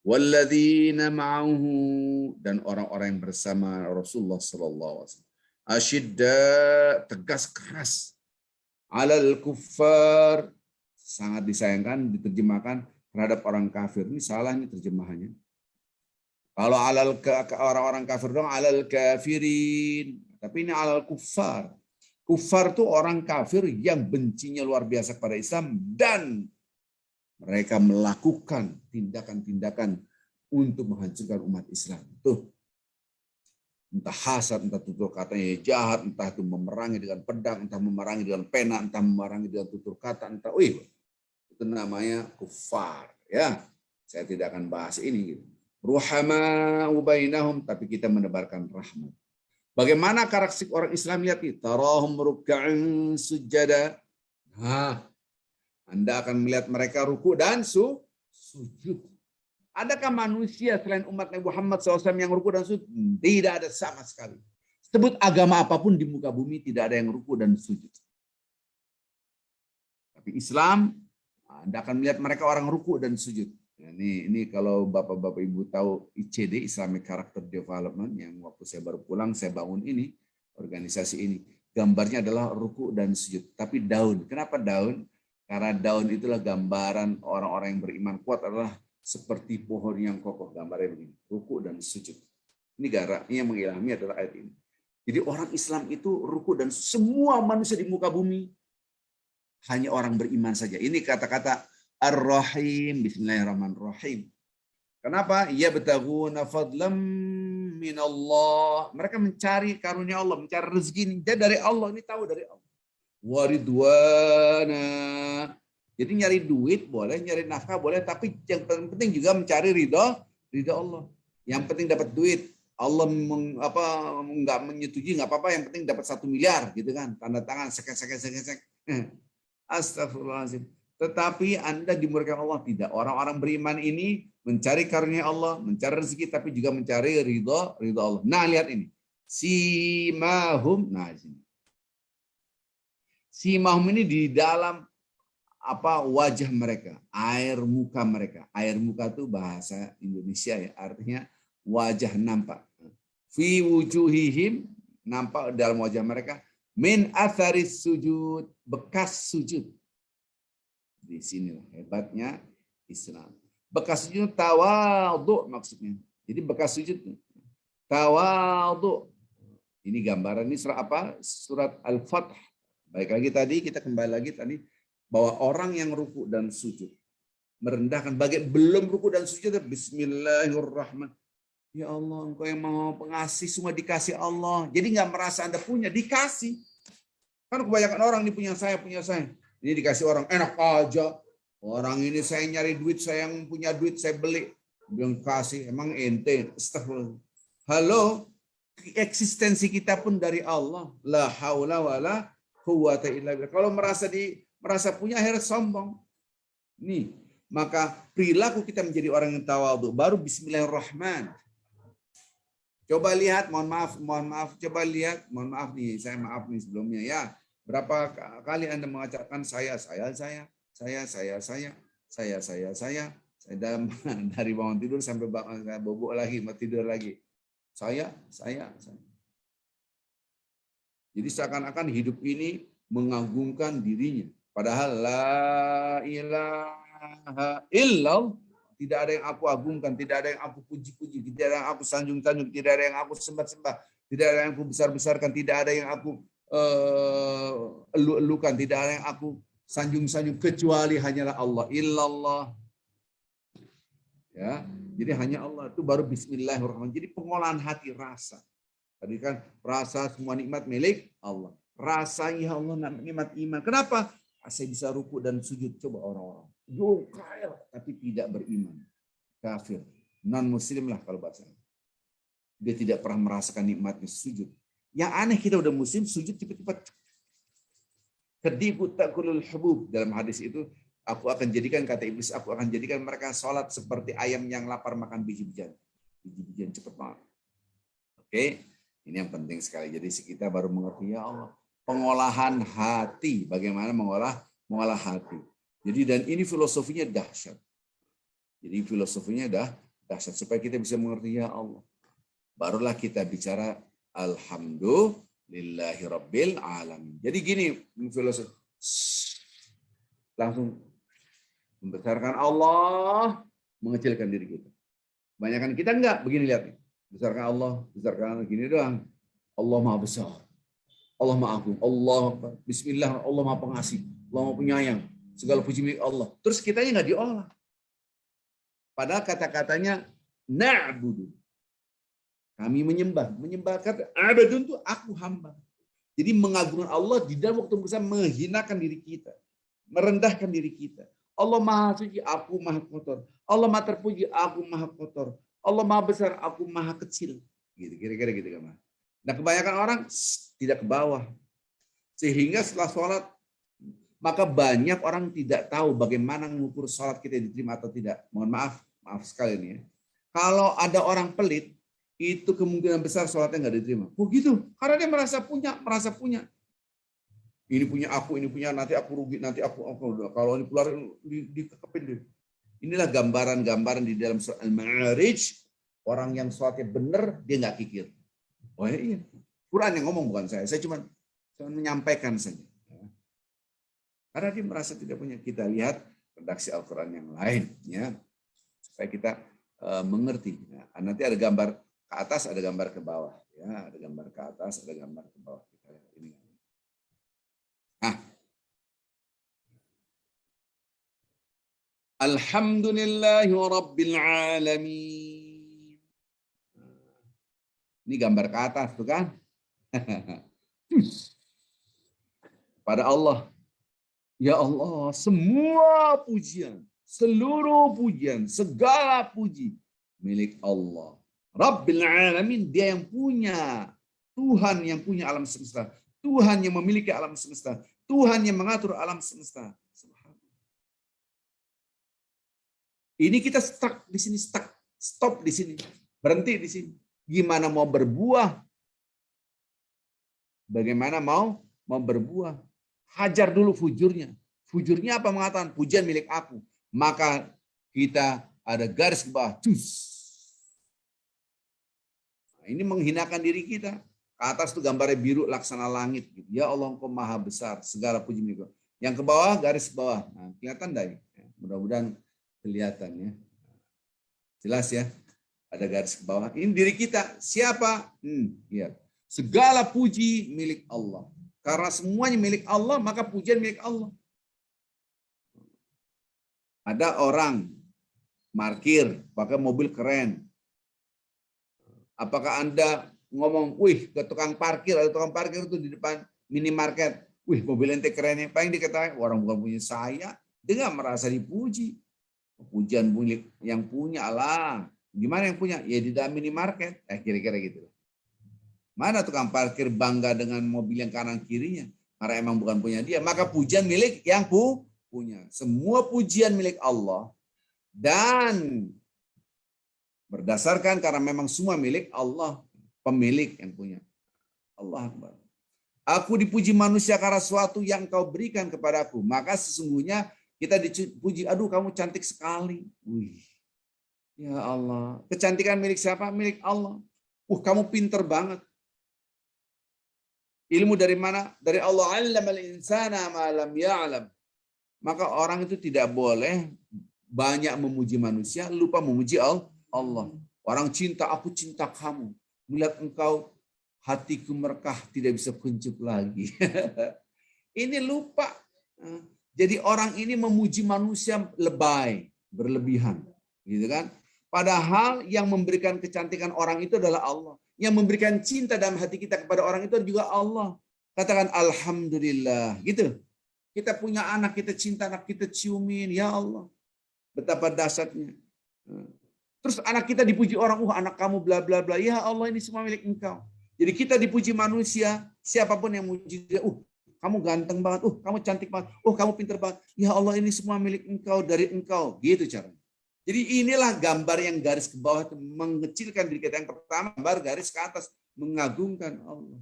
Walladzina ma'ahu, dan orang-orang yang bersama Rasulullah sallallahu alaihi wasallam. Asyidda, tegas keras. Alal kuffar, sangat disayangkan diterjemahkan terhadap orang kafir. Ini salah ini terjemahannya. Kalau orang-orang kafir dong alal kafirin, tapi ini alal kuffar. Kuffar itu orang kafir yang bencinya luar biasa kepada Islam dan mereka melakukan tindakan-tindakan untuk menghancurkan umat Islam. Tuh. Entah hasad, entah tutur katanya jahat, entah itu memerangi dengan pedang, entah memerangi dengan pena, entah memerangi dengan tutur kata, entah itu namanya kufar, ya. Saya tidak akan bahas ini gitu. Ruhama bainahum, tapi kita menebarkan rahmat. Bagaimana karakteristik orang Islam? Lihat nih, tarahum ruk'an sujada. Nah, Anda akan melihat mereka ruku dan sujud. Adakah manusia selain umat Nabi Muhammad SAW yang ruku dan sujud? Tidak ada sama sekali. Sebut agama apapun di muka bumi, tidak ada yang ruku dan sujud. Tapi Islam, Anda akan melihat mereka orang ruku dan sujud. Nah, ini kalau Bapak-Bapak Ibu tahu ICD, Islamic Character Development, yang waktu saya baru pulang, saya bangun ini, organisasi ini. Gambarnya adalah ruku dan sujud. Tapi daun. Kenapa daun? Karena daun itulah gambaran orang-orang yang beriman kuat adalah seperti pohon yang kokoh, gambarnya begini, ruku dan sujud. Ini yang mengilhami adalah ayat ini. Jadi orang Islam itu ruku dan semua manusia di muka bumi hanya orang beriman saja. Ini kata-kata Ar-Rahim, Bismillahirrahmanirrahim. Kenapa? Ya bataghuna fadlam minallah. Mereka mencari karunia Allah, mencari rezeki ini dari Allah, ini tahu dari Allah. Waridwana. Jadi nyari duit boleh, nyari nafkah boleh, tapi yang penting juga mencari ridho Allah. Yang penting dapat duit. Allah nggak menyetujui nggak apa-apa, yang penting dapat 1 miliar gitu kan, tanda tangan sek. Astagfirullahaladzim. Tetapi Anda dimurkai Allah tidak. Orang-orang beriman ini mencari karunia Allah, mencari rezeki, tapi juga mencari ridho Allah. Nah lihat ini, simahum. Nah sini, simahum ini di dalam wajah mereka, air muka mereka. Air muka itu bahasa Indonesia ya, artinya wajah nampak. Fi wujuhihim, nampak dalam wajah mereka. Min atharis sujud, bekas sujud. Di sinilah hebatnya Islam. Bekas sujud tawadhu maksudnya. Jadi bekas sujud tawadhu. Ini gambaran, ini surat apa? Surat Al-Fath. Baik lagi tadi, kita kembali lagi tadi. Bahwa orang yang ruku dan sujud merendahkan, bagian belum ruku dan sujud, Bismillahirrahmanirrahim. Ya Allah, Engkau yang Maha Pengasih, semua dikasih Allah. Jadi nggak merasa Anda punya, dikasih. Kan kebanyakan orang ini punya saya. Ini dikasih orang, enak aja. Orang ini saya nyari duit, saya yang punya duit, saya beli. Bilang kasih, emang ente. Astagfirullah. Halo, eksistensi kita pun dari Allah. La haula wala quwwata illa billah. Kalau merasa punya, akhirnya sombong. Nih, maka perilaku kita menjadi orang yang tawadhu. Baru Bismillahirrahmanirrahim. Coba lihat, mohon maaf, coba lihat, mohon maaf nih, saya maaf nih sebelumnya ya. Berapa kali Anda mengatakan saya. Saya dari bangun tidur sampai bobok lagi, mau tidur lagi. Saya. Jadi seakan-akan hidup ini mengagungkan dirinya. Padahal la ilaha illallah, tidak ada yang aku agungkan, tidak ada yang aku puji-puji, tidak ada yang aku sanjung-sanjung, tidak ada yang aku sembah-sembah, tidak ada yang aku besar-besarkan, tidak ada yang aku elu-elukan, tidak ada yang aku sanjung-sanjung kecuali hanyalah Allah, illallah. Ya, jadi hanya Allah itu baru bismillahirrahmanirrahim. Jadi pengolahan hati rasa. Tadi kan rasa semua nikmat milik Allah. Rasa ya Allah nikmat iman. Kenapa? Saya bisa ruku dan sujud. Coba orang-orang. Kaya tapi tidak beriman. Kafir. Non-muslim lah kalau bahasa. Dia tidak pernah merasakan nikmatnya sujud. Yang aneh kita udah muslim sujud tiba-tiba. Kediku takulul hubub. Dalam hadis itu, aku akan jadikan, kata iblis, aku akan jadikan mereka sholat seperti ayam yang lapar makan biji-bijian. Biji-bijian cepat banget. Oke, ini yang penting sekali. Jadi kita baru mengerti, ya Allah, pengolahan hati. Bagaimana mengolah hati. Jadi dan ini filosofinya dahsyat. Jadi filosofinya dahsyat supaya kita bisa mengerti, ya Allah. Barulah kita bicara alhamdulillahi rabbil alamin. Jadi gini filosofi. Langsung membesarkan Allah, mengecilkan diri kita. Kebanyakan kita enggak begini, lihat nih. Besarkan Allah, besarkan gini doang. Allah Maha Besar. Allah Maha Agung. Allah Bismillah, Allah Maha Pengasih. Allah Maha Penyayang. Segala puji milik Allah. Terus kitanya enggak diolah. Padahal kata-katanya na'budu. Kami menyembah. Menyembah kata abadun itu aku hamba. Jadi mengagungkan Allah di dalam waktu bersama menghinakan diri kita. Merendahkan diri kita. Allah Maha Suci, aku Maha Kotor. Allah Maha Terpuji, aku Maha Kotor. Allah Maha Besar, aku Maha Kecil. Gitu, kira-kira gitu kan. Nah, kebanyakan orang tidak ke bawah. Sehingga setelah sholat, maka banyak orang tidak tahu bagaimana mengukur sholat kita diterima atau tidak. Mohon maaf sekali nih ya. Kalau ada orang pelit, itu kemungkinan besar sholatnya nggak diterima. Oh gitu, karena dia merasa punya. Ini punya aku, ini punya, nanti aku rugi, nanti aku kalau ini keluar dikekepin deh. Inilah gambaran-gambaran di dalam surah Al-Ma'arij. Orang yang sholatnya benar, dia nggak kikir. Oh iya, Quran yang ngomong bukan saya cuma menyampaikan saja. Karena dia merasa tidak punya. Kita lihat redaksi Al-Quran yang lain, ya, supaya kita mengerti. Nah, nanti ada gambar ke atas, ada gambar ke bawah. Ya, ada gambar ke atas, ada gambar ke bawah. Kita lihat ini. Alhamdulillahi rabbil alamin. Ini gambar ke atas tuh kan. Pada Allah. Ya Allah, semua pujian, seluruh pujian, segala puji milik Allah. Rabbil alamin, dia yang punya. Tuhan yang punya alam semesta. Tuhan yang memiliki alam semesta. Tuhan yang mengatur alam semesta. Ini kita stuck di sini, stop di sini, berhenti di sini. Gimana mau berbuah? Bagaimana mau berbuah? Hajar dulu fujurnya. Fujurnya apa mengatakan? Pujian milik aku. Maka kita ada garis ke bawah. Nah, ini menghinakan diri kita. Ke atas itu gambarnya biru laksana langit. Ya Allah, Engkau Maha Besar. Segala puji milik Engkau. Yang ke bawah, garis ke bawah. Nah, kelihatan enggak? Mudah-mudahan kelihatan ya. Jelas ya. Ada garis ke bawah. Ini diri kita. Siapa? Lihat. Segala puji milik Allah. Karena semuanya milik Allah, maka pujian milik Allah. Ada orang parkir pakai mobil keren. Apakah Anda ngomong, wih, ke tukang parkir, ada tukang parkir itu di depan minimarket. Wih, mobil ente kerennya. Paling diketahui, orang bukan punya saya. Dia nggak merasa dipuji. Pujian milik yang punya Allah. Gimana yang punya? Ya di dalam minimarket. Kira-kira gitu. Mana tukang parkir bangga dengan mobil yang kanan kirinya? Karena emang bukan punya dia. Maka pujian milik yang punya. Semua pujian milik Allah. Dan berdasarkan karena memang semua milik Allah. Pemilik yang punya. Allah Akbar. Aku dipuji manusia karena sesuatu yang kau berikan kepadaku. Maka sesungguhnya kita dipuji. Aduh, kamu cantik sekali. Wih. Ya Allah. Kecantikan milik siapa? Milik Allah. Kamu pinter banget. Ilmu dari mana? Dari Allah. 'Allamal insana ma lam ya'lam. Maka orang itu tidak boleh banyak memuji manusia, lupa memuji Allah. Orang cinta, aku cinta kamu. Melihat engkau, hatiku merekah, tidak bisa kuncup lagi. Ini lupa. Jadi orang ini memuji manusia lebay, berlebihan, gitu kan? Padahal yang memberikan kecantikan orang itu adalah Allah. Yang memberikan cinta dalam hati kita kepada orang itu juga Allah. Katakan alhamdulillah, gitu. Kita punya anak, kita cinta anak kita, ciumin, ya Allah. Betapa dahsyatnya. Terus anak kita dipuji orang, anak kamu bla bla bla. Ya Allah, ini semua milik Engkau. Jadi kita dipuji manusia, siapapun yang muji dia, kamu ganteng banget, kamu cantik banget, kamu pintar banget. Ya Allah, ini semua milik Engkau, dari Engkau. Gitu caranya. Jadi inilah gambar yang garis ke bawah itu mengecilkan diri kita. Yang pertama, gambar garis ke atas, mengagungkan Allah.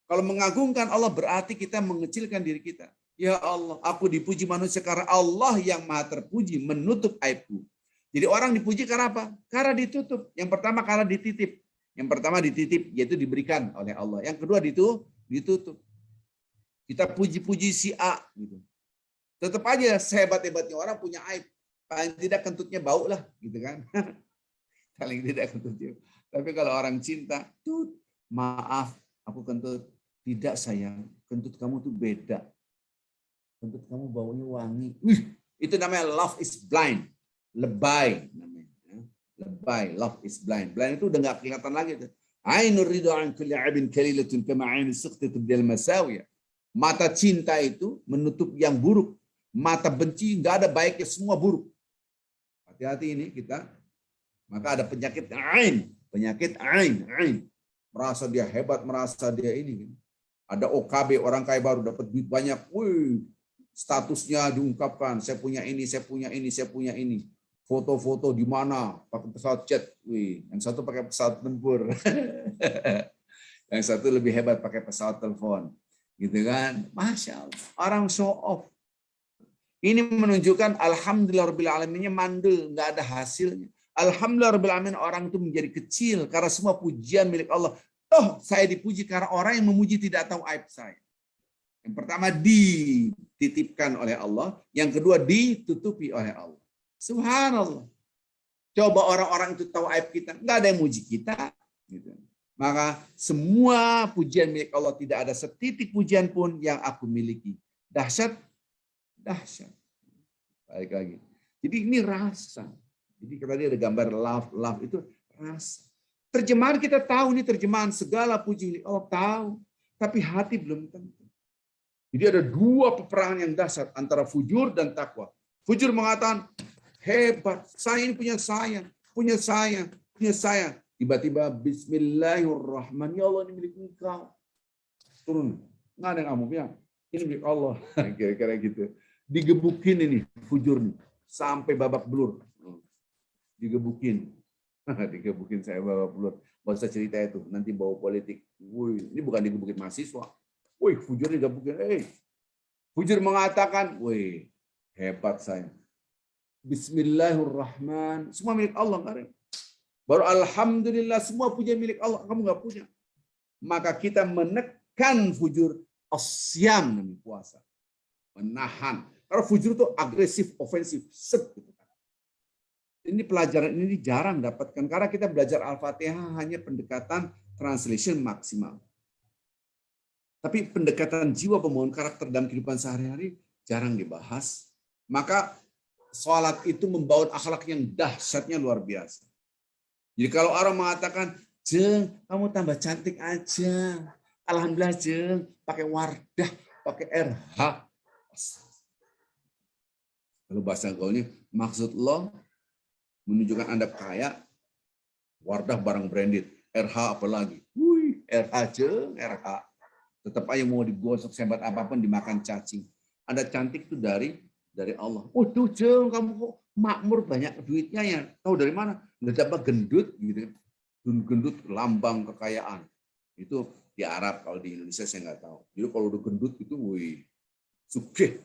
Kalau mengagungkan Allah berarti kita mengecilkan diri kita. Ya Allah, aku dipuji manusia karena Allah yang maha terpuji menutup aibku. Jadi orang dipuji karena apa? Karena ditutup. Yang pertama karena dititip. Yang pertama dititip, yaitu diberikan oleh Allah. Yang kedua ditutup. Kita puji-puji si A. Gitu. Tetap aja sehebat-hebatnya orang punya aib. Paling tidak kentutnya bau lah. Gitu kan. Paling tidak kentutnya. Tapi kalau orang cinta, maaf, aku kentut. Tidak sayang, kentut kamu tuh beda. Kentut kamu baunya wangi. Itu namanya love is blind. Lebay namanya. Lebay, love is blind. Blind itu udah nggak kelihatan lagi. Ainur ridho an kulli abin kalilatun kama ainu sukhti tubdil masawiya. Mata cinta itu menutup yang buruk. Mata benci nggak ada baiknya, semua buruk. Hati-hati ini kita. Maka ada penyakit ain. Penyakit ain. Merasa dia hebat, merasa dia ini. Ada OKB, orang kaya baru dapat duit banyak. Statusnya diungkapkan. Saya punya ini, saya punya ini, saya punya ini. Foto-foto di mana? Pakai pesawat jet. Yang satu pakai pesawat tempur. Yang satu lebih hebat pakai pesawat telepon. Gitu kan? Masya Allah. Orang show off. Ini menunjukkan alhamdulillahirrahmanirrahim mandul. Nggak ada hasilnya. Alhamdulillahirrahmanirrahim orang itu menjadi kecil. Karena semua pujian milik Allah. Saya dipuji karena orang yang memuji tidak tahu aib saya. Yang pertama dititipkan oleh Allah. Yang kedua ditutupi oleh Allah. Subhanallah. Coba orang-orang itu tahu aib kita. Nggak ada yang muji kita. Gitu. Maka semua pujian milik Allah. Tidak ada setitik pujian pun yang aku miliki. Dahsyat. Dahsyat. Balik lagi. Jadi ini rasa. Jadi tadi ada gambar love itu rasa. Terjemahan kita tahu nih, terjemahan segala puji milik Allah tahu. Tapi hati belum tentu. Jadi ada dua peperangan yang dahsyat antara fujur dan takwa. Fujur mengatakan, hebat, saya ini punya saya, punya saya, punya saya. Tiba-tiba bismillahirrahmanirrahim, ya Allah ini milik Engkau. Turun, nggak ada yang kamu bilang, ini milik Allah. Kira-kira gitu. Digebukin ini, fujur nih, sampai babak belur. Digebukin. Digebukin saya babak belur. Gak usah cerita itu, nanti bawa politik. Ini bukan digebukin mahasiswa. Fujur digebukin. Fujur mengatakan, hebat saya. Bismillahirrahmanirrahim. Semua milik Allah. Kan? Baru alhamdulillah semua punya milik Allah. Kamu nggak punya. Maka kita menekan fujur. Asyam namanya puasa. Menahan. Karena fujur itu agresif, ofensif. Ini pelajaran ini jarang dapatkan. Karena kita belajar Al-Fatihah hanya pendekatan translation maksimal. Tapi pendekatan jiwa pembangun karakter dalam kehidupan sehari-hari jarang dibahas. Maka sholat itu membawa akhlak yang dahsyatnya luar biasa. Jadi kalau orang mengatakan, Jeng, kamu tambah cantik aja. Alhamdulillah Jeng, pakai wardah, pakai RH. Lalu bahasa gaulnya, maksud lo menunjukkan Anda kaya, wardah barang branded, RH apalagi. RH Jeng, RH. Tetap aja mau digosok sehebat apapun dimakan cacing. Anda cantik itu dari Allah. Tuh Jeng, kamu kok makmur banyak duitnya ya. Tahu dari mana? Nggak dapat gendut gitu. Gendut lambang kekayaan. Itu di Arab, kalau di Indonesia saya nggak tahu. Jadi kalau udah gendut itu sugih.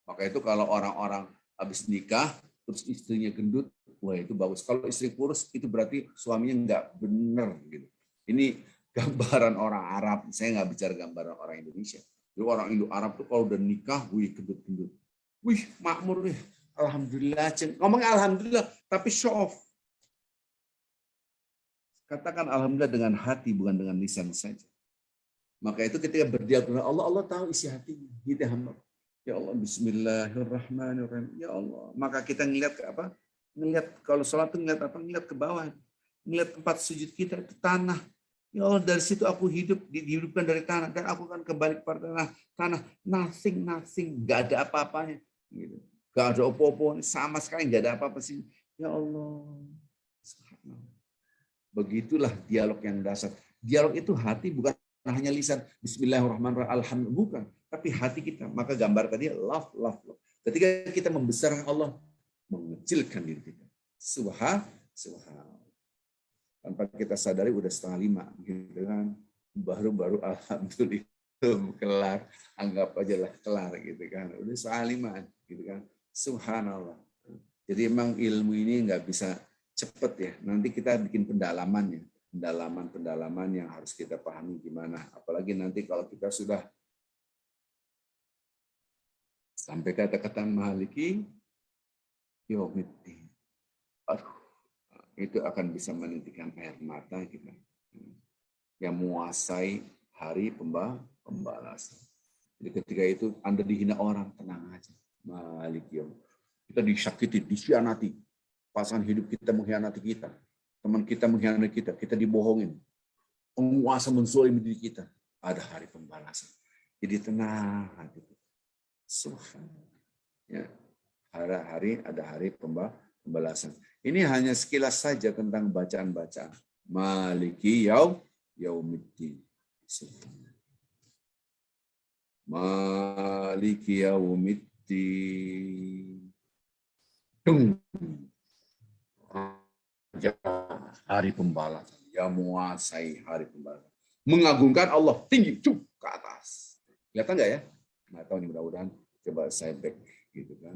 Maka itu kalau orang-orang habis nikah terus istrinya gendut, itu bagus. Kalau istri kurus itu berarti suaminya nggak benar gitu. Ini gambaran orang Arab. Saya nggak bicara gambaran orang Indonesia. Jadi orang Indo Arab tuh kalau udah nikah, gendut-gendut. Makmur nih. Alhamdulillah. Ngomong alhamdulillah, tapi show off. Katakan alhamdulillah dengan hati, bukan dengan lisan saja. Maka itu ketika berdialog dengan Allah, Allah tahu isi hatinya. Gitu hamba. Ya Allah, Bismillahirrahmanirrahim. Ya Allah, maka kita ngelihat ke apa? Ngelihat kalau sholat itu ngelihat apa? Ngelihat ke bawah. Ngelihat tempat sujud kita itu tanah. Ya Allah, dari situ aku hidup, dihidupkan dari tanah, dan aku akan kembali kepada tanah. Nothing, nggak ada apa-apanya. Gitu. Nggak ada opo-opo, sama sekali nggak ada apa-apa sih. Ya Allah. Begitulah dialog yang dasar. Dialog itu hati, bukan hanya lisan. Bismillahirrahmanirrahim, alhamdulillah, bukan. Tapi hati kita. Maka gambar tadi, love. Ketika kita membesarkan Allah, mengecilkan diri kita. Subhanallah. Tanpa kita sadari udah 4:30 gitu kan. Baru alhamdulillah kelar, anggap aja lah kelar gitu kan. Udah 4:30 gitu kan. Subhanallah. Jadi emang ilmu ini nggak bisa cepet ya. Nanti kita bikin pendalamannya. Pendalaman yang harus kita pahami gimana. Apalagi nanti kalau kita sudah sampai kata-kata maliki yaumiddin. Aduh, itu akan bisa menitikan air mata kita. Yang menguasai hari pembalasan. Jadi ketika itu Anda dihina orang, tenang aja. Maliki yaumiddin. Kita disakiti, dikhianati. Pasangan hidup kita mengkhianati kita. Teman kita mengkhianati kita dibohongin. Penguasa menzolimi diri kita. Ada hari pembalasan. Jadi tenang hati. Subhanallah. Ya, hari ada hari pembalasan. Ini hanya sekilas saja tentang bacaan-bacaan. Maliki yaumiddin. Maliki yaumiddin. Hari pembalasan. Yang menguasai hari pembalasan. Mengagungkan Allah tinggi ke atas. Kelihatan nggak ya? Nggak tahu nih, mudah-mudahan. Coba saya back gitu kan.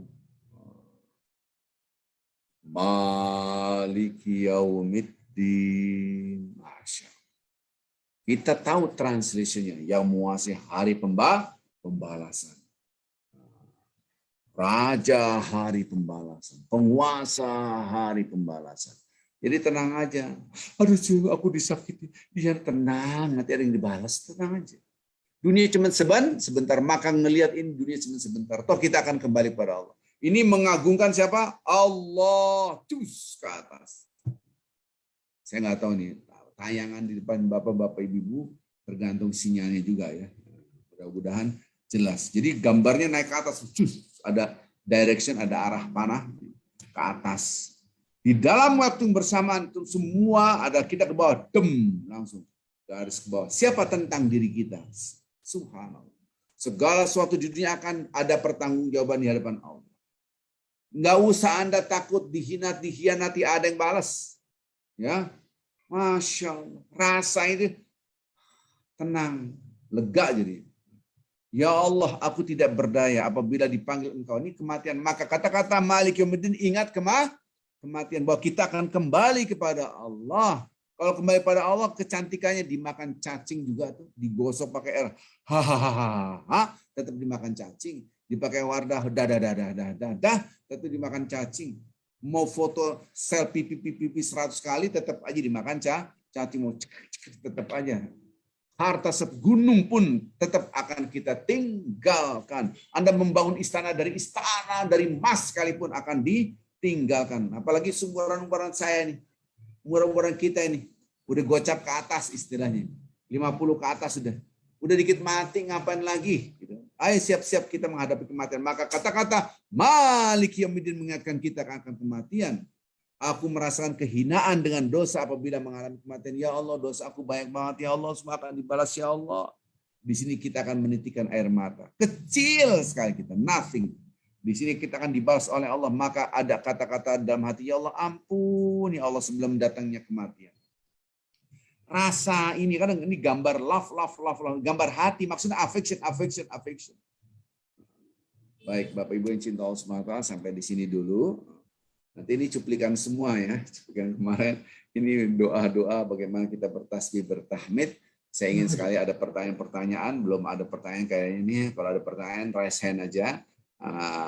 Maliki yaumiddin. Masya. Kita tahu translationnya. Yang menguasai hari pembalasan. Raja hari pembalasan. Penguasa hari pembalasan. Jadi tenang aja. Aduh, aku disakiti. Dia tenang, nanti ada yang dibalas. Tenang aja. Dunia cuma sebentar. Maka ngelihat ini dunia cuma sebentar. Toh kita akan kembali pada Allah. Ini mengagungkan siapa? Allah. Cus ke atas. Saya nggak tahu nih. Tayangan di depan bapak-bapak ibu-ibu tergantung sinyalnya juga ya. Mudah-mudahan jelas. Jadi gambarnya naik ke atas. Cus. Ada direction, ada arah panah ke atas. Di dalam waktu yang bersamaan itu semua ada kita ke bawah, langsung garis ke bawah. Siapa tentang diri kita? Subhanallah. Segala sesuatu di dunia akan ada pertanggungjawaban di hadapan Allah. Nggak usah Anda takut dikhianati, ada yang balas. Ya, Masya Allah. Rasa itu tenang, lega jadi. Ya Allah, aku tidak berdaya apabila dipanggil Engkau. Ini kematian. Maka kata-kata Malik Yaumiddin, ingat kematian, bahwa kita akan kembali kepada Allah. Kalau kembali pada Allah, kecantikannya dimakan cacing juga tuh, digosok pakai air. Hahaha, tetap dimakan cacing. Dipakai wardah, dah, tetap dimakan cacing. Mau foto selfie pipi 100 kali, tetap aja dimakan cacing. Mau tetap aja. Harta segunung pun tetap akan kita tinggalkan. Anda membangun istana dari emas sekalipun akan ditinggalkan. Apalagi umuran saya nih, umuran kita ini, udah gocap ke atas istilahnya. 50 ke atas sudah. Udah dikit mati, ngapain lagi? Gitu. Ayo siap-siap kita menghadapi kematian. Maka kata-kata Malik Yaumiddin mengingatkan kita akan kematian. Aku merasakan kehinaan dengan dosa apabila mengalami kematian. Ya Allah, dosa aku banyak banget. Ya Allah, semua akan dibalas. Ya Allah. Di sini kita akan menitikan air mata. Kecil sekali kita. Nothing. Di sini kita akan dibalas oleh Allah. Maka ada kata-kata dalam hati. Ya Allah, ampun. Ya Allah, sebelum datangnya kematian. Rasa ini. Kadang ini gambar love. Gambar hati. Maksudnya affection. Baik, Bapak Ibu yang cinta Allah SWT. Sampai di sini dulu. Nanti ini cuplikan semua ya, cuplikan kemarin. Ini doa-doa bagaimana kita bertasbih, bertahmid. Saya ingin sekali ada pertanyaan-pertanyaan, belum ada pertanyaan kayak ini. Kalau ada pertanyaan, raise hand aja.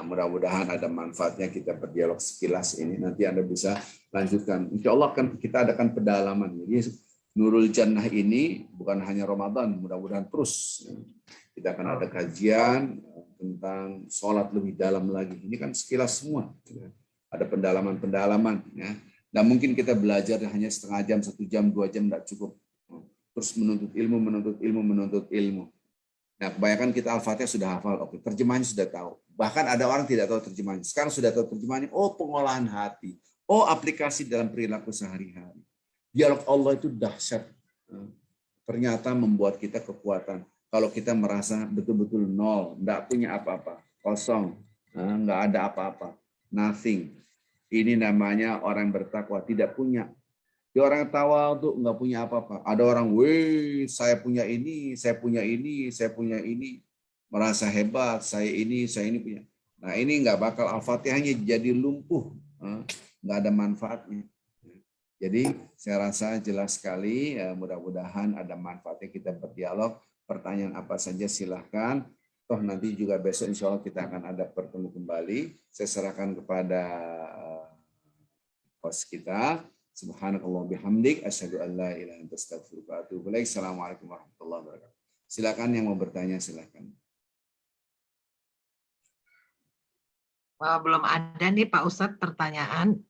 Mudah-mudahan ada manfaatnya kita berdialog sekilas ini. Nanti Anda bisa lanjutkan. Insya Allah kita adakan pendalaman. Jadi Nurul Jannah ini bukan hanya Ramadan, mudah-mudahan terus. Kita akan ada kajian tentang sholat lebih dalam lagi. Ini kan sekilas semua. Ada pendalaman-pendalaman. Ya. Dan mungkin kita belajar hanya setengah jam, 1 jam, 2 jam tidak cukup. Terus menuntut ilmu. Nah, kebanyakan kita Al-Fatihah sudah hafal, oke, terjemahannya sudah tahu. Bahkan ada orang tidak tahu terjemahannya. Sekarang sudah tahu terjemahannya, oh pengolahan hati, oh aplikasi dalam perilaku sehari-hari. Dialog Allah itu dahsyat. Ternyata membuat kita kekuatan. Kalau kita merasa betul-betul nol, tidak punya apa-apa, kosong, nggak ada apa-apa, nothing. Ini namanya orang bertakwa, tidak punya. Dia orang tawa tuh nggak punya apa-apa. Ada orang, weh, saya punya ini, merasa hebat, saya ini punya. Nah ini nggak bakal Al-Fatihahnya jadi lumpuh, nggak ada manfaatnya. Jadi saya rasa jelas sekali. Mudah-mudahan ada manfaatnya kita berdialog. Pertanyaan apa saja silahkan. Toh nanti juga besok insya Allah kita akan ada bertemu kembali. Saya serahkan kepada host kita. Subhanakallah bihamdik, asyhadu an la ilaha illa anta astaghfiruka wa atubu ilaik. Assalamualaikum warahmatullahi wabarakatuh. Silakan yang mau bertanya, silakan. Belum ada nih Pak Ustadz pertanyaan.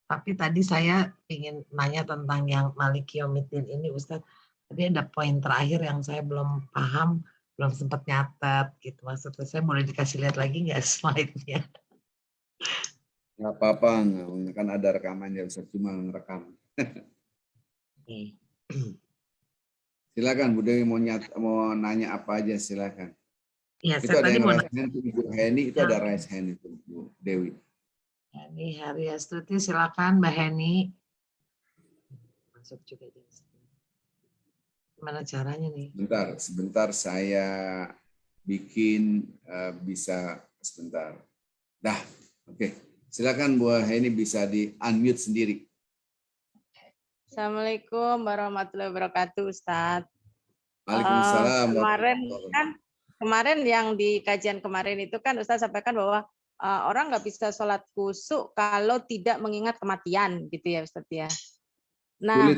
Tapi tadi saya ingin nanya tentang yang Maliki Yaumiddin ini Ustadz. Tadi ada poin terakhir yang saya belum paham, belum sempat nyatet gitu. Maksudnya saya boleh dikasih lihat lagi nggak slide-nya? Nggak apa-apa, kan ada rekamannya, bisa cuma ngerekam. Silakan Bu Dewi mau nanya apa aja silakan. Ya, Itu saya ada tadi yang mau raise hand, Ibu Heni itu ada nanya. raise hand itu Bu Dewi. Heni Haryastuti, silakan Mbak Heni. Masuk juga. Gimana caranya nih? Sebentar saya bikin bisa sebentar. Dah, oke. Silakan Bu Heni bisa di unmute sendiri. Assalamualaikum warahmatullahi wabarakatuh, Ustadz. Waalaikumsalam. Kemarin yang di kajian kemarin itu kan Ustadz sampaikan bahwa orang nggak bisa sholat khusyuk kalau tidak mengingat kematian, gitu ya Ustadz ya. Nah,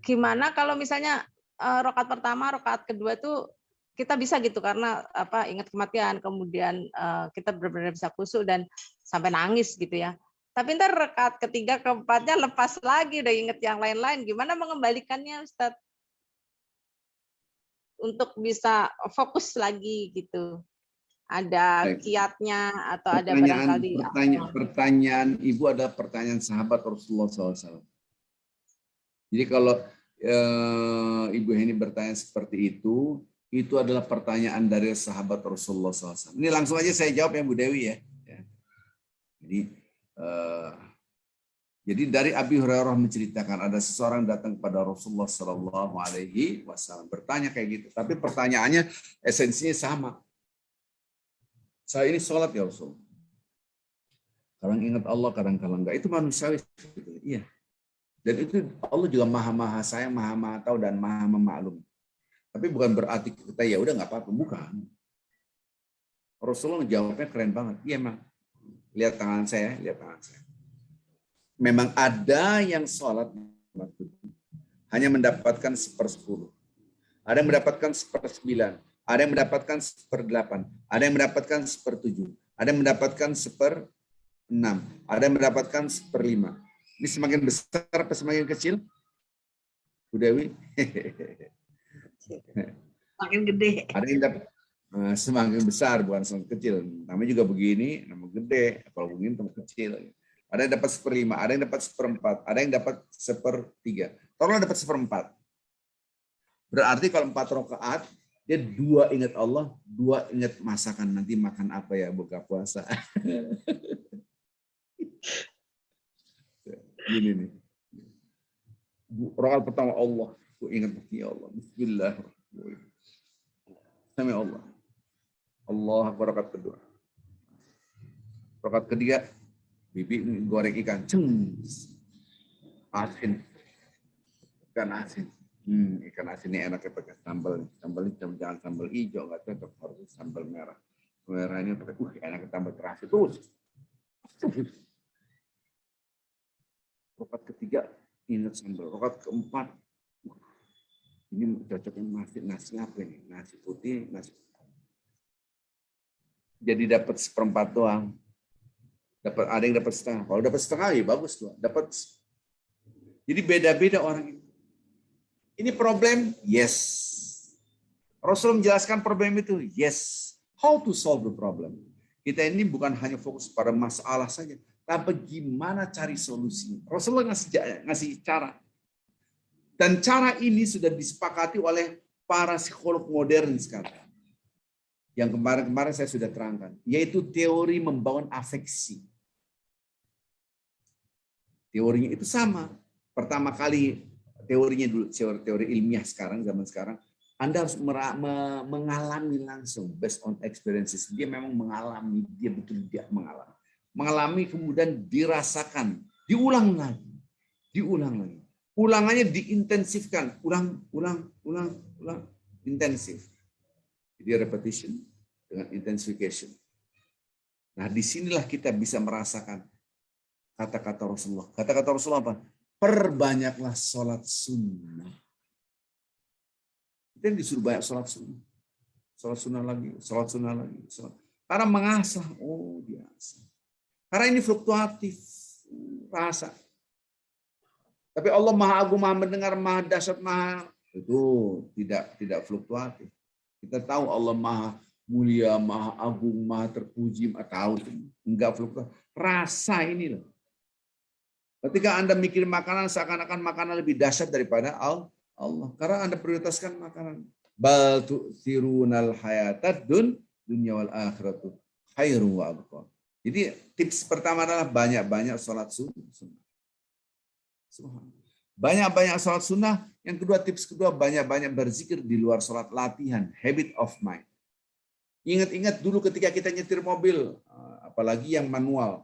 gimana kalau misalnya rakaat pertama, rakaat kedua tuh kita bisa gitu karena ingat kematian, kemudian kita benar-benar bisa khusyuk dan sampai nangis gitu ya. Tapi ntar rakaat ketiga, keempatnya lepas lagi, udah inget yang lain-lain. Gimana mengembalikannya, Ustadz? Untuk bisa fokus lagi gitu. Ada kiatnya atau ada barangkali. Pertanyaan Ibu adalah pertanyaan sahabat Rasulullah SAW. Jadi kalau Ibu Heni bertanya seperti itu adalah pertanyaan dari sahabat Rasulullah SAW. Ini langsung aja saya jawab ya Bu Dewi ya. Jadi dari Abi Hurairah menceritakan ada seseorang datang kepada Rasulullah SAW bertanya kayak gitu. Tapi pertanyaannya esensinya sama. Saya ini sholat ya Rasul. Kadang ingat Allah, kadang-kadang enggak. Itu manusiawi. Iya. Dan itu Allah juga maha sayang, maha tahu dan maha memaklum. Tapi bukan berarti kita ya udah nggak apa-apa, bukan. Rasulullah jawabnya keren banget. Iya emang. Lihat tangan saya. Memang ada yang sholat hanya mendapatkan 1/10. Ada yang mendapatkan 1/9. Ada yang mendapatkan 1/8. Ada yang mendapatkan 1/7. Ada yang mendapatkan 1/6. Ada yang mendapatkan 1/5. Ini semakin besar atau semakin kecil? Bu Dewi? Semakin gede. Ada yang dapat semakin besar, bukan semakin kecil. Namanya juga begini, namanya gede. Kalau begini tambah kecil. Ada yang dapat 1/5, ada yang dapat 1/4, ada yang dapat 1/3. Tolong dapat 1/4. Berarti kalau 4 rakaat, dia 2 ingat Allah, 2 ingat masakan. Nanti makan apa ya buka puasa. Gini nih. Rakaat pertama Allah, aku ingat ya Allah. Bismillahirrahmanirrahim. Sami Allah. Allah Akbar rakaat kedua. Rakaat ketiga, bibi goreng ikan. Asin. Ikan asin. Ikan asin ini enaknya pakai sambal. Sambal ini jangan sambal hijau, nggak cocok. Harus sambal merah. Merah ini pakai, enaknya tambah terasi terus. Rakaat ketiga, ingat sambal. Rakaat keempat, Ini cocoknya nasi apa ini? Nasi putih, nasi. Jadi dapat seperempat doang. Ada yang dapat setengah. Kalau dapat setengah ya bagus tuh. Dapat. Jadi beda-beda orang ini. Ini problem? Yes. Rasul menjelaskan problem itu? Yes. How to solve the problem? Kita ini bukan hanya fokus pada masalah saja, tapi gimana cari solusi. Rasulullah ngasih cara. Dan cara ini sudah disepakati oleh para psikolog modern sekarang. Yang kemarin-kemarin saya sudah terangkan, yaitu teori membangun afeksi. Teorinya itu sama. Pertama kali teorinya dulu, teori ilmiah sekarang, zaman sekarang, Anda harus mengalami langsung, based on experiences. Dia memang mengalami, dia betul dia mengalami. Mengalami kemudian dirasakan, diulang lagi. Ulangannya diintensifkan, ulang, intensif. Jadi repetition dengan intensification. Nah, disinilah kita bisa merasakan kata-kata Rasulullah. Kata-kata Rasulullah apa? Perbanyaklah sholat sunnah. Kita disuruh banyak sholat sunnah. Sholat sunnah lagi, sholat sunnah lagi. Karena mengasah, oh biasa. Karena ini fluktuatif, rasa. Tapi Allah Maha Agung, Maha Mendengar, Maha Dahsyat, Maha itu tidak fluktuatif. Kita tahu Allah Maha Mulia, Maha Agung, Maha Terpuji, tahu enggak fluktuatif. Rasa ini loh. Ketika Anda mikir makanan seakan-akan makanan lebih dahsyat daripada Allah. Karena Anda prioritaskan makanan. Bal tu'thirunal hayatad dunya wal akhiratu khairu wa abqa. Jadi tips pertama adalah banyak-banyak sholat sunnah. Banyak-banyak sholat sunnah. Yang kedua, tips kedua, banyak-banyak berzikir di luar sholat, latihan, habit of mind. Ingat-ingat dulu ketika kita nyetir mobil, apalagi yang manual,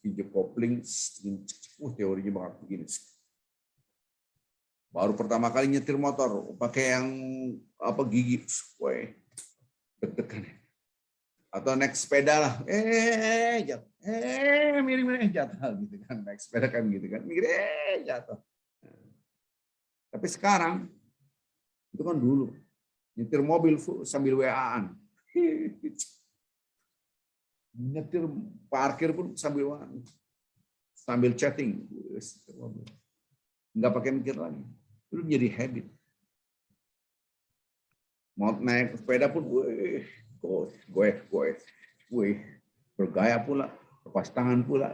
injek kopling, teorinya banget begini. Baru pertama kali nyetir motor, pakai yang gigi, deg-degan. Atau naik sepeda lah, jatuh, miring jatuh gitu kan, naik sepeda kan gitu kan, mikir jatuh. Tapi sekarang itu kan dulu nyetir mobil sambil WA-an, nyetir parkir pun sambil chatting, nggak pakai mikir lagi, itu menjadi habit. Mau naik sepeda pun, gue, bergaya pula, lepas tangan pula.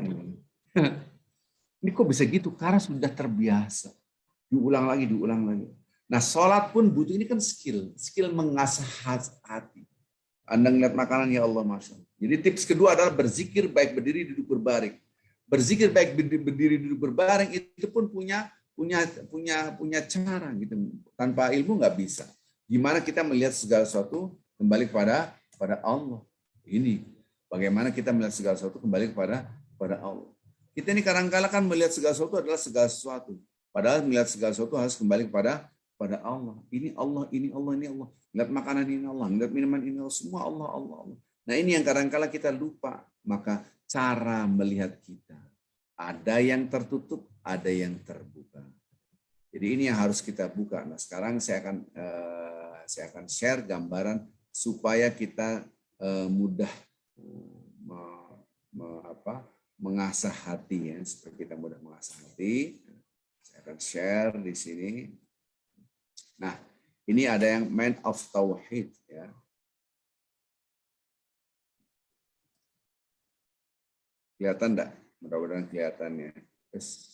Ini kok bisa gitu? Karena sudah terbiasa. Diulang lagi. Nah, sholat pun butuh, ini kan skill mengasah hati. Anda ngeliat makanan, ya Allah, Masya Allah. Jadi tips kedua adalah berzikir baik berdiri, duduk, berbaring. Berzikir baik berdiri, duduk, berbaring itu pun punya cara gitu. Tanpa ilmu nggak bisa. Gimana kita melihat segala sesuatu kembali kepada Allah. Ini bagaimana kita melihat segala sesuatu kembali kepada Allah. Kita ini kadang-kala kan melihat segala sesuatu adalah segala sesuatu. Padahal melihat segala sesuatu harus kembali kepada Allah. Ini Allah. Lihat makanan ini Allah, lihat minuman ini Allah, semua Allah. Nah, ini yang kadang-kala kita lupa. Maka cara melihat kita ada yang tertutup, ada yang terbuka. Jadi ini yang harus kita buka. Nah, sekarang saya akan share gambaran supaya kita mudah mengasah hati ya, supaya kita mudah mengasah hati. Saya akan share di sini. Nah, ini ada yang man of tauhid ya. Kelihatan enggak? Mudah-mudahan kelihatan ya. Yes.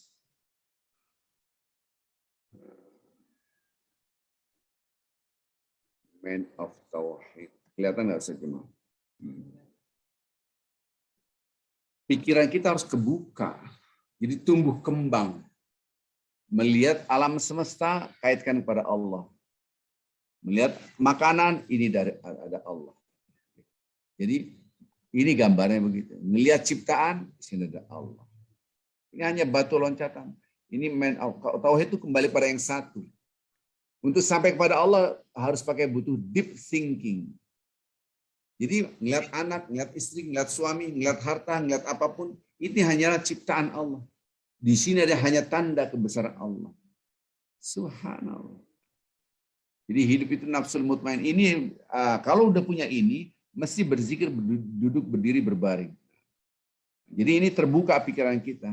Man of tauhid. Kelihatan enggak sejemaah? Pikiran kita harus kebuka. Jadi tumbuh kembang. Melihat alam semesta, kaitkan kepada Allah. Melihat makanan, ini ada Allah. Jadi ini gambarnya begitu. Melihat ciptaan, di sini ada Allah. Ini hanya batu loncatan. Ini tauhid itu kembali pada yang satu. Untuk sampai kepada Allah harus butuh deep thinking. Jadi ngelihat anak, ngelihat istri, ngelihat suami, ngelihat harta, ngelihat apapun, ini hanyalah ciptaan Allah. Di sini ada hanya tanda kebesaran Allah. Subhanallah. Jadi hidup itu nafsul mutmain. Ini kalau udah punya ini, mesti berzikir, duduk, berdiri, berbaring. Jadi ini terbuka pikiran kita.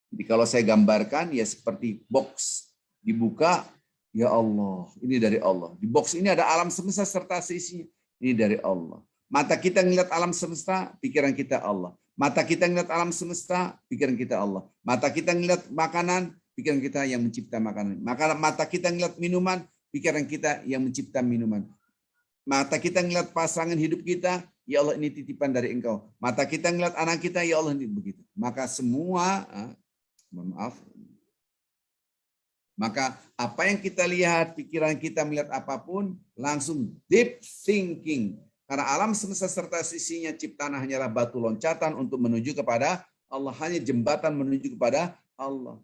Jadi kalau saya gambarkan ya seperti box dibuka, ya Allah, ini dari Allah. Di box ini ada alam semesta serta seisinya. Ini dari Allah. Mata kita ngeliat alam semesta, pikiran kita Allah. Mata kita ngeliat alam semesta, pikiran kita Allah. Mata kita ngeliat makanan, pikiran kita yang mencipta makanan. Mata kita ngeliat minuman, pikiran kita yang mencipta minuman. Mata kita ngeliat pasangan hidup kita, ya Allah ini titipan dari Engkau. Mata kita ngeliat anak kita, ya Allah ini begitu. Maka semua, mohon maaf, maka apa yang kita lihat, pikiran kita melihat apapun, langsung deep thinking. Karena alam semesta serta sisinya ciptaan hanyalah batu loncatan untuk menuju kepada Allah. Hanya jembatan menuju kepada Allah.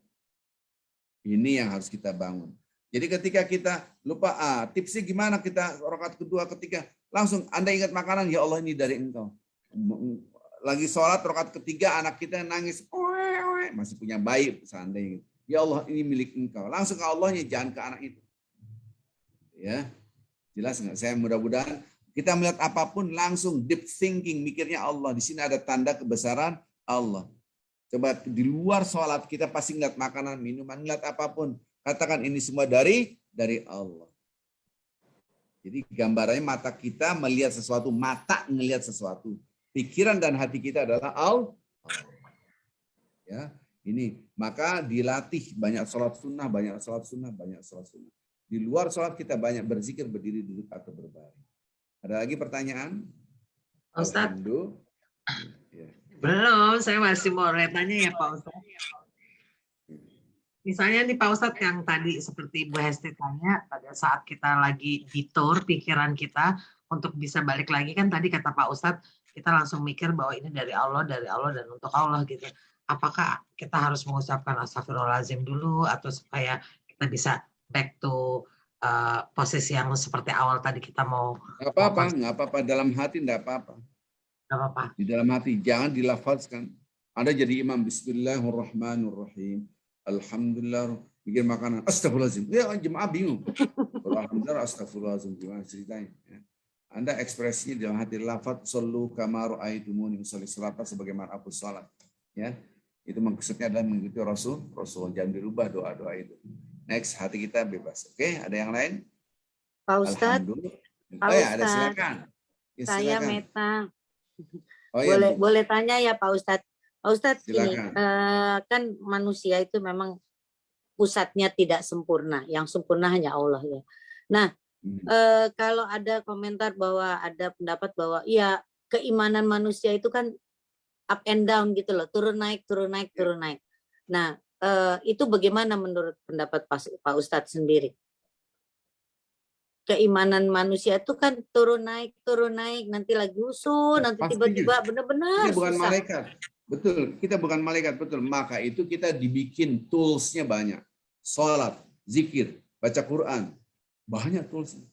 Ini yang harus kita bangun. Jadi ketika kita lupa, tipsnya gimana kita rakaat kedua, ketiga, langsung Anda ingat makanan, ya Allah ini dari Engkau. Lagi sholat rakaat ketiga, anak kita nangis, masih punya bayi, seandainya. Ya Allah ini milik Engkau. Langsung ke Allahnya, jangan ke anak itu. Ya, jelas nggak? Saya mudah-mudahan kita melihat apapun langsung deep thinking, mikirnya Allah. Di sini ada tanda kebesaran Allah. Coba di luar sholat kita pasti ngeliat makanan, minuman, ngeliat apapun. Katakan ini semua dari Allah. Jadi gambarannya mata kita melihat sesuatu, mata ngelihat sesuatu. Pikiran dan hati kita adalah Allah. Ya, ini maka dilatih banyak sholat sunnah, banyak sholat sunnah, banyak sholat sunnah. Di luar sholat kita banyak berzikir, berdiri, duduk atau berbaring. Ada lagi pertanyaan? Ustaz? Alhamdulillah. Ya. Belum, saya masih mau tanya ya Pak Ustaz. Misalnya nih Pak Ustadz yang tadi seperti Ibu Hesti tanya, pada saat kita lagi ditur pikiran kita untuk bisa balik lagi, kan tadi kata Pak Ustadz, kita langsung mikir bahwa ini dari Allah dan untuk Allah gitu. Apakah kita harus mengucapkan astagfirullahaladzim dulu atau supaya kita bisa back to posisi yang seperti awal tadi kita mau. Nggak apa-apa. Dalam hati nggak apa-apa. Nggak apa-apa. Di dalam hati, jangan dilafazkan. Anda jadi imam, bismillahirrahmanirrahim. Alhamdulillah, bikin makanan, astagfirullahaladzim. Ya, jemaah bingung. Alhamdulillah, astagfirullahaladzim. Gimana ceritanya? Anda ekspresinya di dalam hati, lafaz, sallu kama ra'aitumuni usolli salata sebagaimana aku salat. Ya, itu maksudnya adalah mengikuti Rasul. Jangan dirubah doa-doa itu. Next, hati kita bebas. Oke, ada yang lain? Pak Ustadz. Oh ya, ada silakan. Ya, saya silakan. Meta. Oh, ya, boleh tanya ya Pak Ustadz. Pak Ustadz, ini kan manusia itu memang pusatnya tidak sempurna, yang sempurna hanya Allah ya. Nah, kalau ada komentar bahwa ada pendapat bahwa ya keimanan manusia itu kan up and down gitu loh, turun naik. Nah, itu bagaimana menurut pendapat Pak Ustadz sendiri? Keimanan manusia itu kan turun naik, nanti lagi usul, nanti tiba-tiba benar-benar susah. Bukan malaikat. Betul, kita bukan malaikat, betul. Maka itu kita dibikin tools-nya banyak. Sholat, zikir, baca Quran. Banyak tools-nya.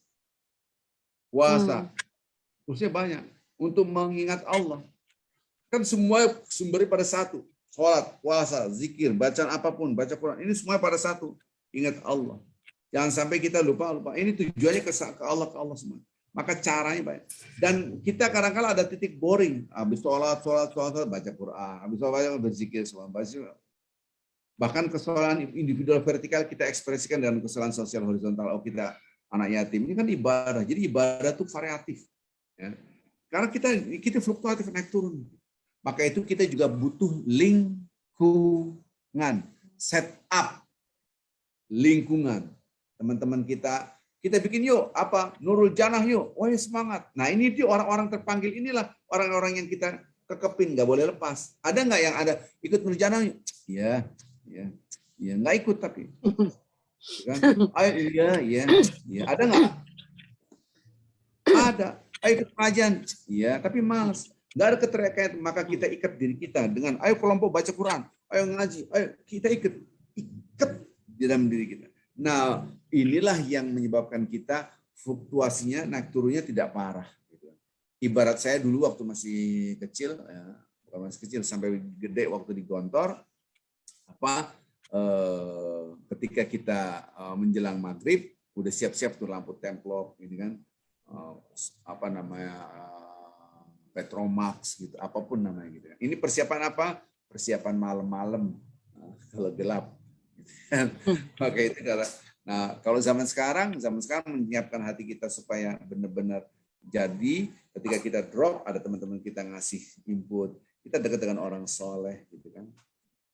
Puasa, tools-nya banyak. Untuk mengingat Allah. Kan semua sumbernya pada satu. Sholat, puasa, zikir, bacaan apapun, baca Quran. Ini semua pada satu. Ingat Allah. Jangan sampai kita lupa. Ini tujuannya ke Allah semua. Maka caranya banyak. Dan kita kadang-kadang ada titik boring. Habis sholat, baca Quran. Habis sholat, berzikir semua. Bahkan kesalahan individual vertikal kita ekspresikan dengan kesalahan sosial horizontal. Kita anak yatim. Ini kan ibadah. Jadi ibadah itu variatif. Ya. Karena kita fluktuatif, naik turun. Maka itu kita juga butuh lingkungan. Set up lingkungan. Teman-teman kita bikin yuk apa Nurul Janah yuk, wah semangat. Nah ini dia orang-orang terpanggil, inilah orang-orang yang kita kekepin, nggak boleh lepas. Ada nggak yang ada ikut Nurul Janah? Ya nggak ikut tapi. Kan? Ayo, iya. Ada nggak? Ada. Ayo ikut pengajian, ya tapi malas. Nggak ada keterkaitan, maka kita ikat diri kita dengan ayo kelompok baca Quran, ayo ngaji, ayo kita ikat di dalam diri kita. Nah, inilah yang menyebabkan kita fluktuasinya naik turunnya tidak parah. Ibarat saya dulu waktu masih kecil, sampai gede waktu di Gontor, ketika kita menjelang maghrib, udah siap-siap tuh lampu templok ini kan, apa namanya, Petromax gitu, apapun namanya gitu. Ini persiapan apa? Persiapan malam-malam kalau gelap. Maka itu cara. Nah, kalau zaman sekarang menyiapkan hati kita supaya benar-benar jadi ketika kita drop, ada teman-teman kita ngasih input, kita dekat dengan orang soleh gitu kan.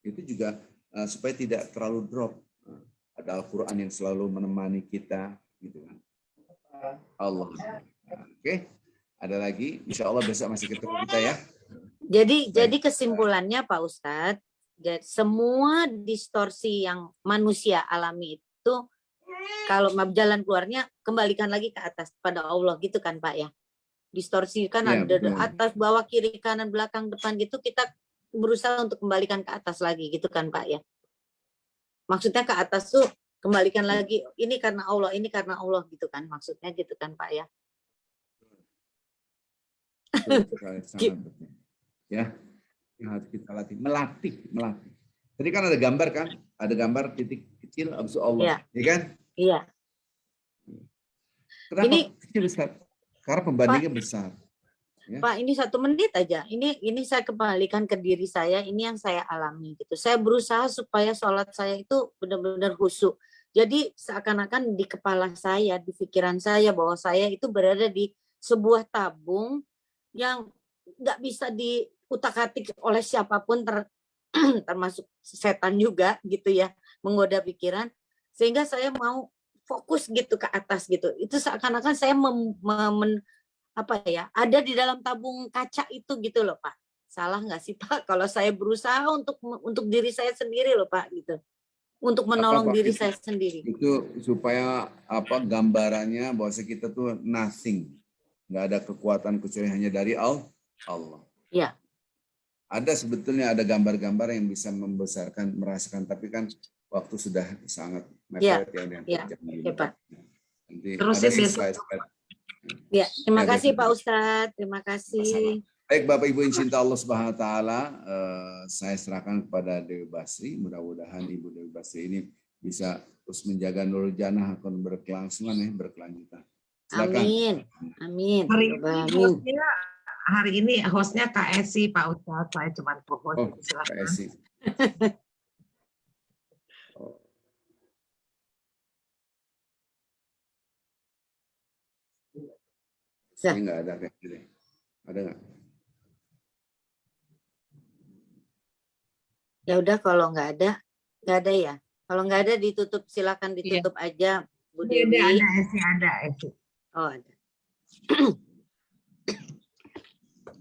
Itu juga supaya tidak terlalu drop. Ada Al-Quran yang selalu menemani kita gitu kan. Allah. Oke. Ada lagi, insya Allah besok masih ketemu kita ya. Jadi kesimpulannya Pak Ustadz, semua distorsi yang manusia alami itu, kalau jalan keluarnya kembalikan lagi ke atas pada Allah gitu kan Pak ya. Distorsi kan Ya, ada betul. atas, bawah, kiri, kanan, belakang, depan gitu, kita berusaha untuk kembalikan ke atas lagi gitu kan Pak ya. Maksudnya ke atas tuh kembalikan lagi, ini karena Allah gitu kan, maksudnya gitu kan Pak ya. Sangat betul. Ya, yang harus kita melatih. Tadi kan ada gambar kan, ada gambar titik kecil abis Allah, ya kan? Iya. Kenapa Ini kecil besar? Karena pembandingnya besar. Ya. Pak, ini 1 menit aja. Ini saya kembalikan ke diri saya, ini yang saya alami gitu. Saya berusaha supaya sholat saya itu benar-benar khusyuk. Jadi seakan-akan di kepala saya, di pikiran saya bahwa saya itu berada di sebuah tabung yang nggak bisa diutak-atik oleh siapapun, termasuk setan juga gitu ya, menggoda pikiran, sehingga saya mau fokus gitu ke atas gitu. Itu seakan-akan saya ada di dalam tabung kaca itu gitu loh Pak. Salah nggak sih Pak kalau saya berusaha untuk diri saya sendiri loh Pak gitu, untuk menolong diri saya sendiri. Itu supaya gambarannya bahwa kita tuh nothing, nggak ada kekuatan kecuali hanya dari Allah. Ya. Ada sebetulnya ada gambar-gambar yang bisa membesarkan, merasakan, tapi kan waktu sudah sangat mepet ya. Oke Pak. Nanti Terusin ada besok. Ya, terima kasih Pak Ustadz, terima kasih. Baik Bapak Ibu, insya Allah Subhanahu Wa Taala, saya serahkan kepada Dewi Basri. Mudah-mudahan Ibu Dewi Basri ini bisa terus menjaga Nurul Jannah akan berkelangsungan berkelanjutan. Silakan. Amin. Hari ini hostnya Kak Esi, Pak Ustadz. Saya cuma co-host. Kak Esi. Ini nggak ada kayak gini. Ada nggak? Ya udah, kalau nggak ada ya. Kalau nggak ada ditutup, silakan ditutup aja Bu Dewi. Ada Esi. Oh, ada.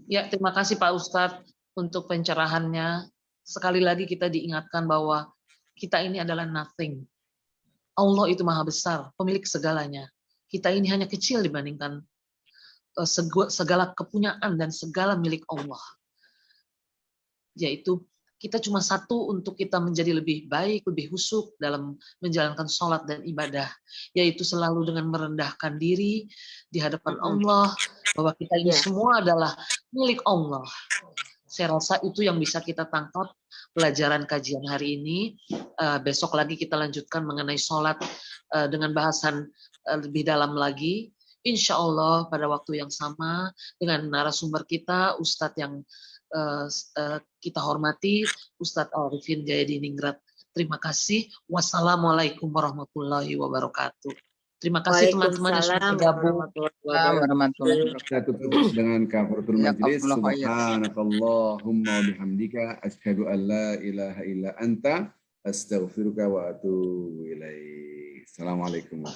Ya, terima kasih Pak Ustadz untuk pencerahannya. Sekali lagi kita diingatkan bahwa kita ini adalah nothing. Allah itu maha besar, pemilik segalanya. Kita ini hanya kecil dibandingkan segala kepunyaan dan segala milik Allah. Yaitu kita cuma satu untuk kita menjadi lebih baik, lebih khusyuk dalam menjalankan sholat dan ibadah. Yaitu selalu dengan merendahkan diri di hadapan Allah, bahwa kita ini semua adalah milik Allah. Saya rasa itu yang bisa kita tangkap pelajaran kajian hari ini. Besok lagi kita lanjutkan mengenai sholat dengan bahasan lebih dalam lagi. Insya Allah pada waktu yang sama dengan narasumber kita, Ustadz yang kita hormati, Ustadz Arifin Jayadiningrat. Terima kasih. Wassalamualaikum warahmatullahi wabarakatuh. Terima kasih teman-teman yang sudah bergabung. Kita tutup dengan kafaratul majlis. Subhanakallahumma wa bihamdika asyhadu an la ilaha illa anta astaghfiruka wa atubu ilaik. Assalamualaikum.